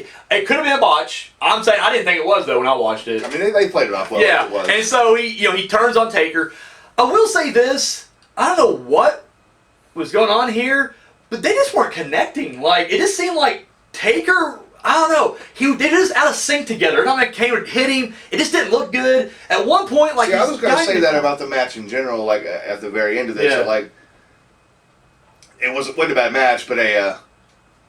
could have been a botch. I'm saying I didn't think it was though when I watched it. I mean they played it off well. Yeah, it was. And so he turns on Taker. I will say this. I don't know what was going on here, but they just weren't connecting. Like it just seemed like Taker. I don't know. They just out of sync together. Every time Kane would hit him, it just didn't look good. At one point, like, see, I was going to say that about the match in general. Like at the very end of this, like wasn't a bad match, but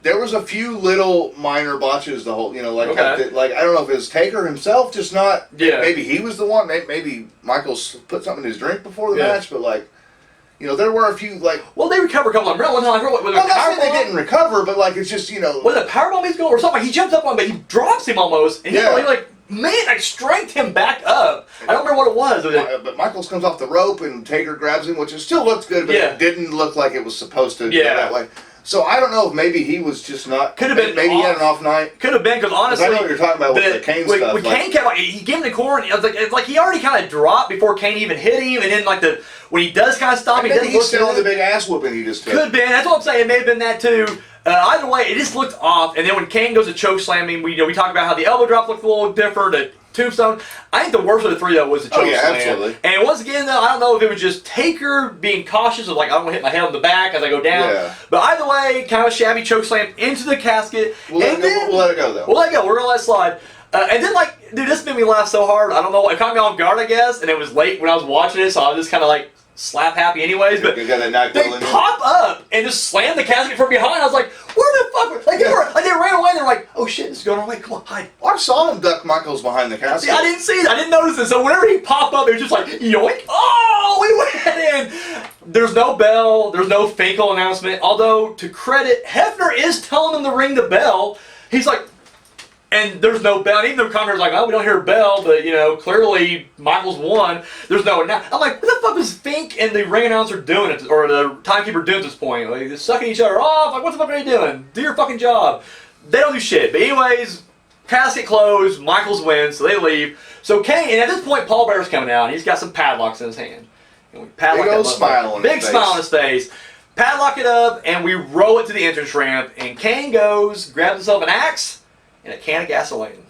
there was a few little minor botches. The whole, like I don't know if it was Taker himself just not. Yeah. Maybe he was the one. Maybe Michaels put something in his drink before the match, but like. There were a few, like... Well, they recovered a couple of them. One time, with a powerbomb, they didn't recover, but, like, it's just, With a powerbomb he's going, or something, he jumps up on him, but he drops him almost, and he strength him back up. I don't remember what it was. But Michaels comes off the rope, and Taker grabs him, which still looked good, but it didn't look like it was supposed to go that way. So I don't know if maybe he was just not... Could have been maybe he had an off night. Could have been, because honestly... I know what you're talking about with the Kane stuff. When Kane kept... He gave him the corner, and it was like he already kind of dropped before Kane even hit him, and then when he does kind of stop, he doesn't look still on the big ass whooping he just took. Could have been. That's what I'm saying. It may have been that too. Either way, it just looked off. And then when Kane goes to choke slam him, we talk about how the elbow drop looked a little different. The tombstone. I think the worst of the three though was the choke slam. Absolutely. And once again though, I don't know if it was just Taker being cautious of like I don't want to hit my head on the back as I go down. Yeah. But either way, kind of a shabby choke slam into the casket. We'll let it go though. We'll let it go. We're gonna let it slide. And then dude, this made me laugh so hard. I don't know. It caught me off guard, I guess. And it was late when I was watching it, so I was just kind of like. Slap happy anyways, but they pop up and just slam the casket from behind. I was like, where the fuck? They ran away and they're like, oh shit, this is going away. Come on, hide. I saw him duck Michaels behind the casket. See, I didn't see it. I didn't notice it. So whenever he popped up, it was just like, yoink. Oh, we went in. There's no bell. There's no Finkel announcement. Although, to credit, Hefner is telling him to ring the bell. He's like, and there's no bell. And even the commentator's like, oh, we don't hear a bell, but, clearly Michaels won. There's no... Now, I'm like, what the fuck is Fink and the ring announcer doing, or the timekeeper doing at this point? Like, they're sucking each other off. Like, what the fuck are you doing? Do your fucking job. They don't do shit. But anyways, casket closed. Michaels wins, so they leave. So Kane, and at this point, Paul Bear's coming out. And he's got some padlocks in his hand. And we padlock big old smile on his face. Big smile on his face. Padlock it up, and we roll it to the entrance ramp. And Kane goes, grabs himself an axe, and a can of gasoline.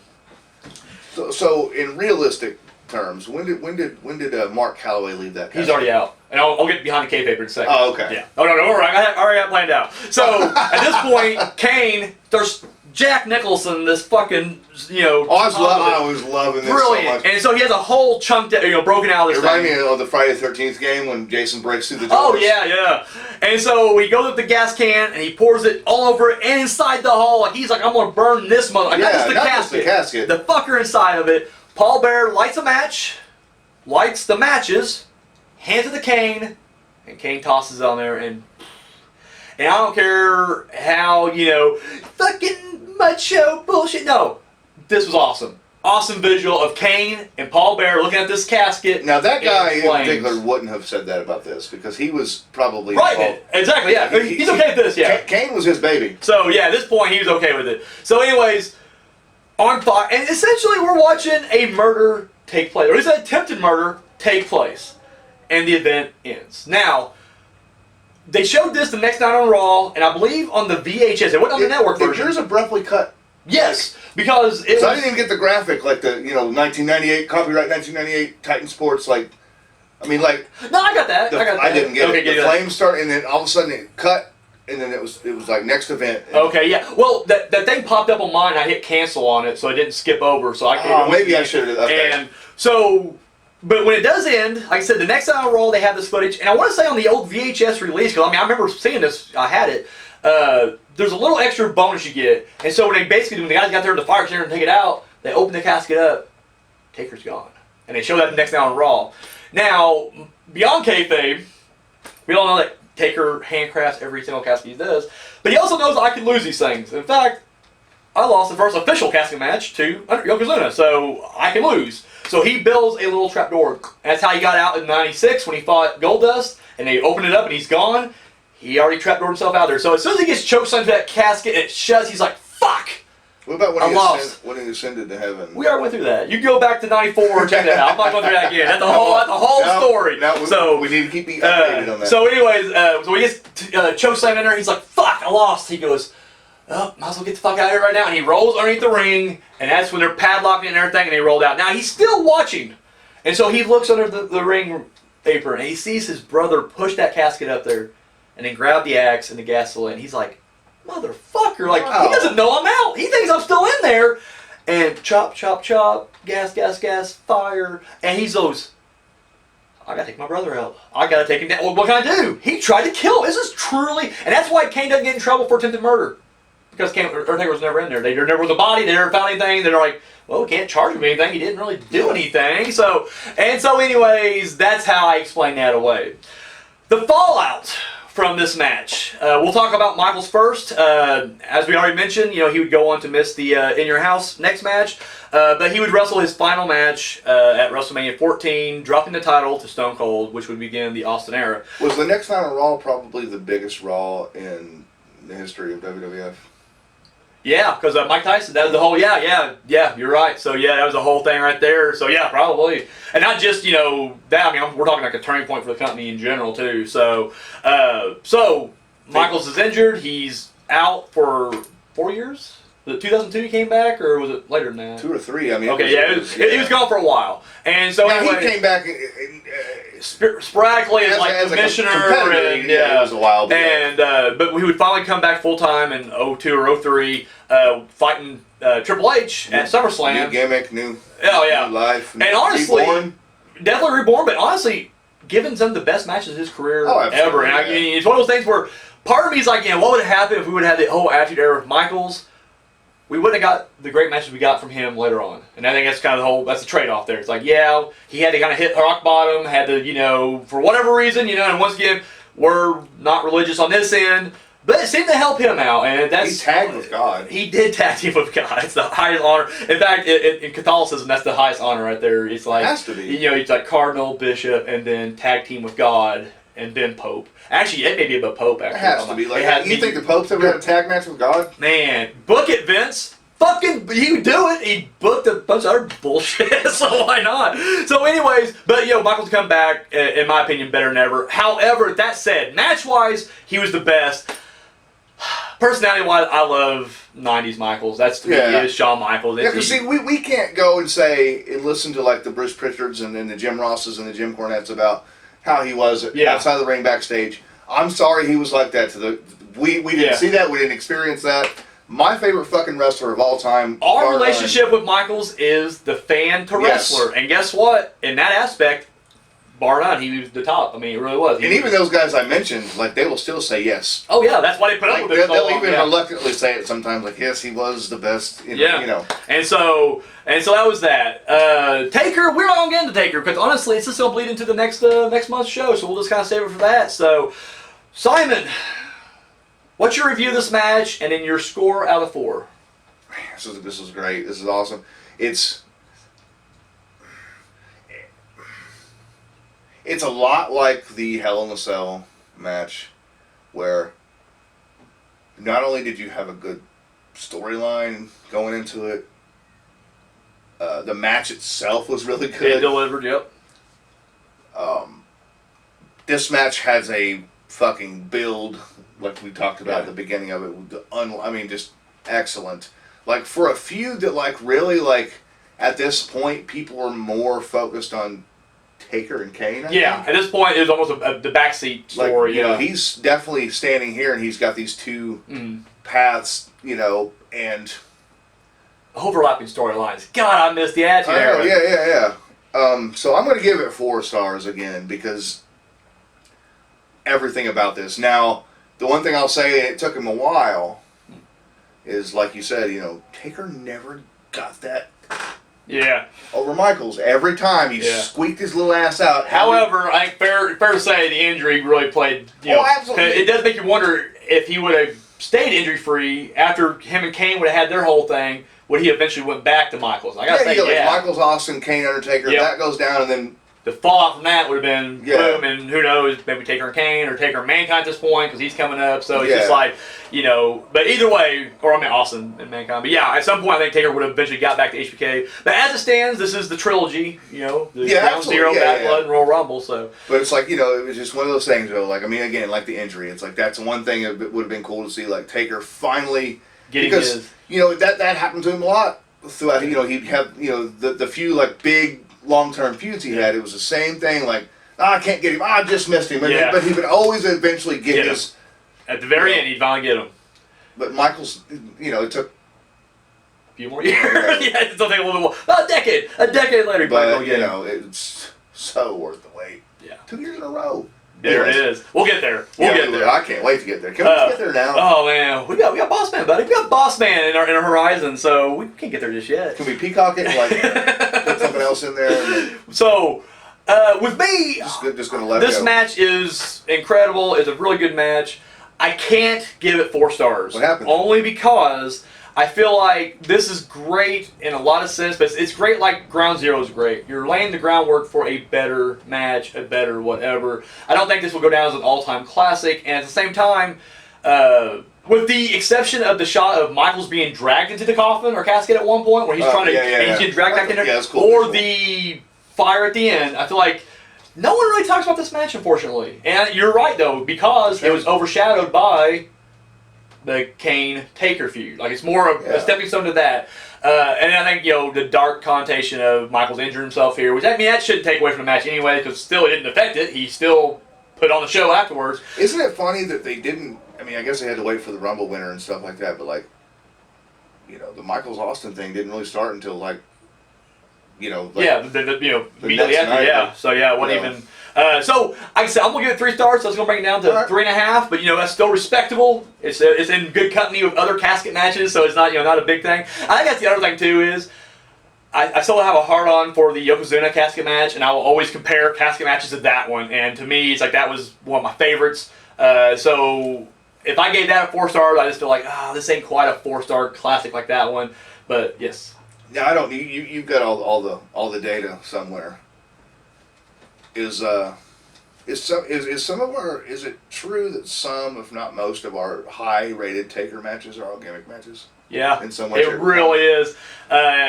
So in realistic terms, when did Mark Calloway leave that? He's already out, and I'll get behind the kayfabe in a second. Oh, okay. Yeah. Oh no, all right. I already got planned out. So at this point, Kane, there's Jack Nicholson, this fucking I was loving this brilliant. So much. And so he has a whole chunk broken out of this. It reminded me of the Friday the 13th game when Jason breaks through the doors. Oh yeah. And so he goes with the gas can and he pours it all over it and inside the hall. Like he's like, I'm gonna burn this mother. Not just the casket. The fucker inside of it. Paul Bear lights a match, lights the matches, hands it to Kane, and Kane tosses it on there and I don't care how, fucking macho bullshit. No. This was awesome. Awesome visual of Kane and Paul Bear looking at this casket. Now that guy in particular wouldn't have said that about this because he was probably right. Exactly. Yeah, he's okay with this. Yeah, Kane was his baby. So yeah, at this point he was okay with it. So anyways, on fire, and essentially we're watching a murder take place, or at least an attempted murder take place, and the event ends. Now. They showed this the next night on Raw, and I believe on the VHS. It wasn't on the network version. Yours abruptly cut. Yes, because it was... I didn't even get the graphic, like the 1998 copyright 1998 Titan Sports, No, I got that. I didn't get it. The flames started, and then all of a sudden it cut, and then it was like next event. Okay, yeah. Well, that thing popped up on mine. I hit cancel on it, so I didn't skip over. So maybe I should have. Okay. And so. But when it does end, like I said, the next time on Raw, they have this footage. And I want to say on the old VHS release, because I remember seeing this, I had it, there's a little extra bonus you get. And so when the guys got there to the fire extinguisher and take it out, they open the casket up, Taker's gone. And they show that the next night on Raw. Now, beyond kayfabe, we all know that Taker handcrafts every single casket he does. But he also knows I can lose these things. In fact, I lost the first official casket match to Yokozuna, so I can lose. So he builds a little trapdoor. That's how he got out in '96 when he fought Goldust, and they opened it up and he's gone. He already trapdoored himself out there. So as soon as he gets choked into that casket and it shuts, he's like, fuck! What about when he ascended to heaven? We already went through that. You can go back to '94 and check that out. I'm not going through that again. That's the whole story. So we need to keep you updated on that. So anyways, so he gets choke slammed in there. He's like, fuck, I lost. He goes, oh, might as well get the fuck out of here right now. And he rolls underneath the ring, and that's when they're padlocking and everything, and they rolled out. Now, he's still watching. And so he looks under the ring apron, and he sees his brother push that casket up there, and then grab the axe and the gasoline. He's like, motherfucker, like, Wow. he doesn't know I'm out. He thinks I'm still in there. And chop, chop, chop, gas, gas, gas, fire. And he goes, I gotta take my brother out. I gotta take him down. Well, what can I do? He tried to kill him. This is truly, and that's why Kane doesn't get in trouble for attempted murder. Because Undertaker was never in there. There never was a body. They never found anything. They're like, well, we can't charge him with anything. He didn't really do anything. So anyways, that's how I explain that away. The fallout from this match. We'll talk about Michaels first. As we already mentioned, he would go on to miss the In Your House next match. But he would wrestle his final match at WrestleMania 14, dropping the title to Stone Cold, which would begin the Austin era. Was the next night on Raw probably the biggest Raw in the history of WWF? Yeah, because Mike Tyson, that was the whole, yeah, you're right. So, that was the whole thing right there. So, yeah, probably. And not just, that, I mean, we're talking like a turning point for the company in general, too. So, Michaels is injured. He's out for 4 years? Was it 2002 he came back, or was it later than that? 2 or 3, I mean. Okay, he was gone for a while. And so, anyway, he came back sporadically as commissioner. And, it was a while. But he would finally come back full time in 02 or 03, fighting Triple H at SummerSlam. New gimmick, new And life. honestly, reborn. definitely reborn, but honestly, given some of the best matches of his career ever. And it's one of those things where part of me is like, what would have happened if we would have had the whole Attitude Era with Michaels? We wouldn't have got the great matches we got from him later on. And I think that's kind of that's the trade-off there. It's like, he had to kind of hit rock bottom, had to, for whatever reason, and once again, we're not religious on this end, but it seemed to help him out. And he tagged with God. He did tag team with God. It's the highest honor. In fact, in Catholicism, that's the highest honor right there. It's like, it has to be. It's like Cardinal, Bishop, and then tag team with God, and then Pope. Actually, it may be about Pope, actually. It has to be. You think the Pope's ever had a tag match with God? Man, book it, Vince. Fucking, you do it. He booked a bunch of other bullshit, so why not? So anyways, but Michaels come back, in my opinion, better than ever. However, that said, match-wise, he was the best. Personality-wise, I love 90s Michaels. That's to me is Shawn Michaels. Yeah, because see, we can't go and say and listen to like the Bruce Pritchards and the Jim Rosses and the Jim Cornettes about how he was outside the ring backstage. I'm sorry he was like that we didn't see that, we didn't experience that. My favorite fucking wrestler of all time. Our relationship with Michaels is the fan to wrestler. And guess what? In that aspect, bar none, he was the top. I mean, it really was. Even those guys I mentioned, they will still say yes. Oh, yeah, that's why they put up with it. They'll even reluctantly say it sometimes, yes, he was the best. And so that was that. Taker, we're not going to get into Taker, because honestly, it's just going to bleed into the next month's show, so we'll just kind of save it for that. So, Simon, what's your review of this match, and then your score out of 4? This is great. This is awesome. It's a lot like the Hell in a Cell match, where not only did you have a good storyline going into it, the match itself was really good. It delivered, yep. This match has a fucking build, like we talked about at the beginning of it. Just excellent. Like, for a feud that, really, at this point, people were more focused on Taker and Kane, I think. At this point, it was almost the backseat story. He's definitely standing here, and he's got these two paths, and overlapping storylines. God, I missed the Attitude Era. Yeah. So I'm going to give it 4 stars again, because everything about this. Now, the one thing I'll say, it took him a while, is like you said, Taker never got that over Michaels. Every time he squeaked his little ass out. However, I think fair to say the injury really played. Absolutely. It does make you wonder if he would have stayed injury free after him and Kane would have had their whole thing. Would he eventually went back to Michaels? I gotta say, Michaels, Austin, Kane, Undertaker. That goes down, and then the fallout from that would have been boom, and who knows, maybe Taker and Kane or Taker and Mankind at this point, because he's coming up. So it's just like, but either way, Austin and Mankind. But at some point I think Taker would have eventually got back to HBK. But as it stands, this is the trilogy, the Ground Zero, Bad Blood, and Royal Rumble. So, but it's like, it was just one of those things though. Again, like the injury, it's like that's one thing that would have been cool to see, like Taker finally getting his. That happened to him a lot throughout. He'd have the few big long-term feuds he had. It was the same thing. I can't get him. I just missed him. But he would always eventually get his. At the very end, he'd finally get him. But Michaels, it took a few more years. Yeah, it's something a little bit more. About a decade later, but it's so worth the wait. Yeah, 2 years in a row. There it is. We'll get there. We'll get there. I can't wait to get there. Can we just get there now? Oh man, we got Boss Man, buddy. We got Boss Man in our horizon, so we can't get there just yet. Can we peacock it and put something else in there? So, with me, just gonna let this go. match is incredible. It's a really good match. I can't give it 4 stars. What happened? Only because I feel like this is great in a lot of sense, but it's great like Ground Zero is great. You're laying the groundwork for a better match, a better whatever. I don't think this will go down as an all-time classic, and at the same time, with the exception of the shot of Michaels being dragged into the coffin or casket at one point, where he's trying to get dragged back in there, that's cool, or the fire at the end, I feel like no one really talks about this match, unfortunately. And you're right, though, because it was overshadowed by the Kane-Taker feud. Like, it's more of a stepping stone to that. And I think, the dark connotation of Michaels injuring himself here, which, that shouldn't take away from the match anyway, because still it didn't affect it. He still put on the show afterwards. Isn't it funny that they didn't, I guess they had to wait for the Rumble winner and stuff like that, but, the Michaels-Austin thing didn't really start until, immediately after, yeah. So, it wasn't even... so, like I said, I'm going to give it 3 stars, so it's going to bring it down to 3.5, but, that's still respectable. It's in good company with other casket matches, so it's not, not a big thing. I think that's the other thing, too, is I still have a hard-on for the Yokozuna casket match, and I will always compare casket matches to that one, and to me, it's like that was one of my favorites. So, if I gave that a 4 stars, I just feel like, this ain't quite a 4-star classic like that one, but yes. Yeah, I don't. You've got all the data somewhere. Is it true that some, if not most, of our high-rated Taker matches are all gimmick matches? Yeah, in some way, it really is.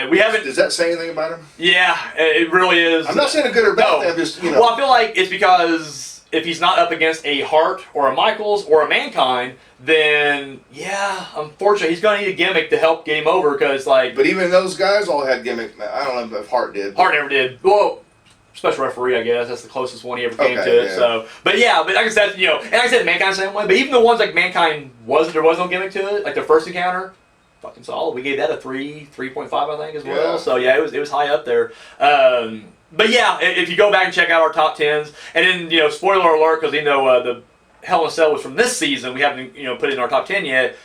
We haven't. Does that say anything about him? Yeah, it really is. I'm not saying a good or bad thing. I'm just Well, I feel like it's because if he's not up against a Hart or a Michaels or a Mankind, then unfortunately he's going to need a gimmick to help get him over because But even those guys all had gimmick. I don't know if Hart did. Hart never did. Well. Special referee, I guess. That's the closest one he ever came to it. Yeah. So, but like I said, and like I said, Mankind the same way. But even the ones like Mankind there was no gimmick to it. Like the first encounter, fucking solid. We gave that a 3.5, I think, as well. Yeah. So it was high up there. But if you go back and check out our top 10s, and then spoiler alert, because the Hell in a Cell was from this season, we haven't put it in our top 10 yet.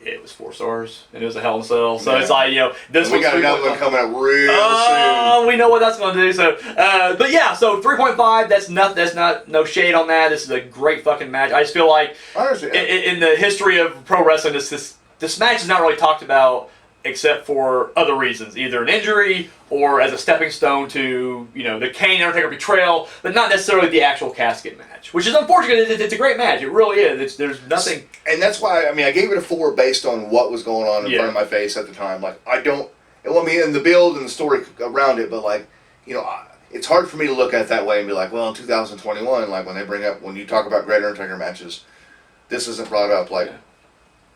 It was 4 stars, and it was a Hell in a Cell. So it's like, this we got another one coming up real soon. We know what that's going to do. So, so 3.5. That's not no shade on that. This is a great fucking match. I just feel like in the history of pro wrestling, this match is not really talked about except for other reasons, either an injury or as a stepping stone to the Kane Undertaker betrayal, but not necessarily the actual casket match, which is unfortunate. It's a great match. It really is. There's nothing. And that's why I gave it a 4 based on what was going on in front of my face at the time. Like in the build and the story around it, but it's hard for me to look at it that way and be like, well, in 2021, when you talk about great Undertaker matches, this isn't brought up.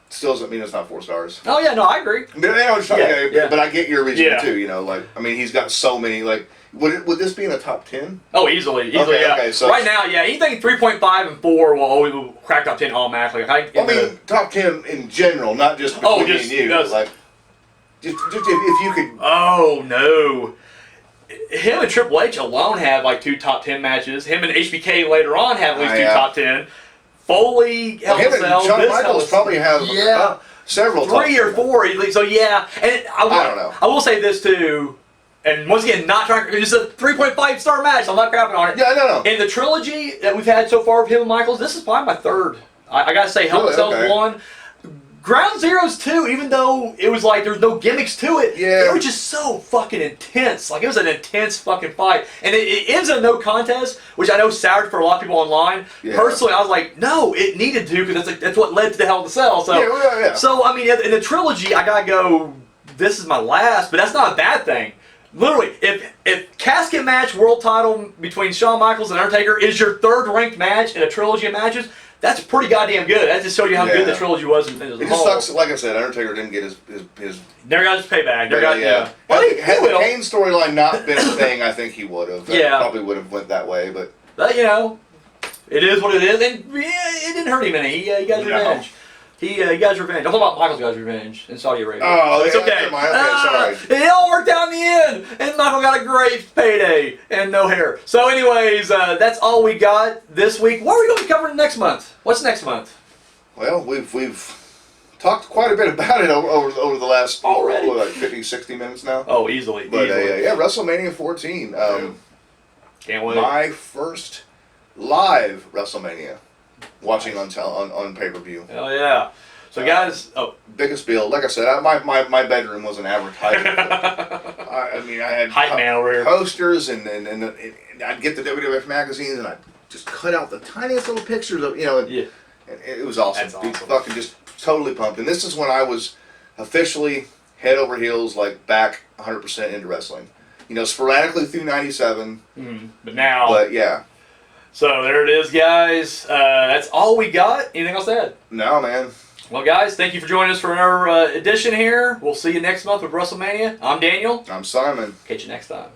Still doesn't mean it's not 4 stars. Oh yeah, no, I agree. But I get your reason too. He's got so many. Would this be in the top 10? Oh, easily. Okay, so right now, anything 3.5 and 4 will crack top 10 automatically. Top 10 in general, not just between me and you. Just if you could. Oh no. Him and Triple H alone have 2 top 10 matches. Him and HBK later on have at least 2 top 10. Foley, Hell in a Cell, Shawn Michaels probably have several 3 or 4. So and I don't know. I will say this too, and once again, not trying. It's a 3.5 star match. So I'm not crapping on it. Yeah, no. In the trilogy that we've had so far of him and Michaels, this is probably my 3rd. I gotta say, Hell in a Cell's 1. Ground Zero's 2, even though it was there's no gimmicks to it, it was just so fucking intense. It was an intense fucking fight. And it ends in a no contest, which I know soured for a lot of people online. Yeah. Personally, I was like, no, it needed to, because that's what led to the Hell in a Cell. So, so in the trilogy, I gotta go, this is my last, but that's not a bad thing. Literally, if casket match world title between Shawn Michaels and Undertaker is your 3rd ranked match in a trilogy of matches, that's pretty goddamn good. That just shows you how good the trilogy was as a whole. It just sucks, like I said, Undertaker didn't get his never got his payback. Never got, Well, had the Kane storyline not been a thing, I think he would have. Probably would have went that way, but it is what it is, and it didn't hurt him any. He got his revenge. He got his revenge. I'm talking about Michael's got his revenge in Saudi Arabia. Oh, it's okay. Sorry. It all worked out in the end, and Michael got a great payday and no hair. So, anyways, that's all we got this week. What are we going to be covering next month? What's next month? Well, we've talked quite a bit about it over the last already like 50, 60 minutes now. Oh, easily. But easily. yeah, WrestleMania 14. Can't wait. My first live WrestleMania. Watching on pay-per-view. Hell yeah. So guys, biggest bill. Like I said, my bedroom was an advertisement. I had hype man over here. Posters and I'd get the WWF magazines and I'd just cut out the tiniest little pictures of, Yeah. And it was awesome. That's awesome. Fucking just totally pumped. And this is when I was officially head over heels, like back 100% into wrestling. Sporadically through 97. But now. But yeah. So there it is, guys. That's all we got. Anything else to add? No, man. Well, guys, thank you for joining us for another edition here. We'll see you next month with WrestleMania. I'm Daniel. I'm Simon. Catch you next time.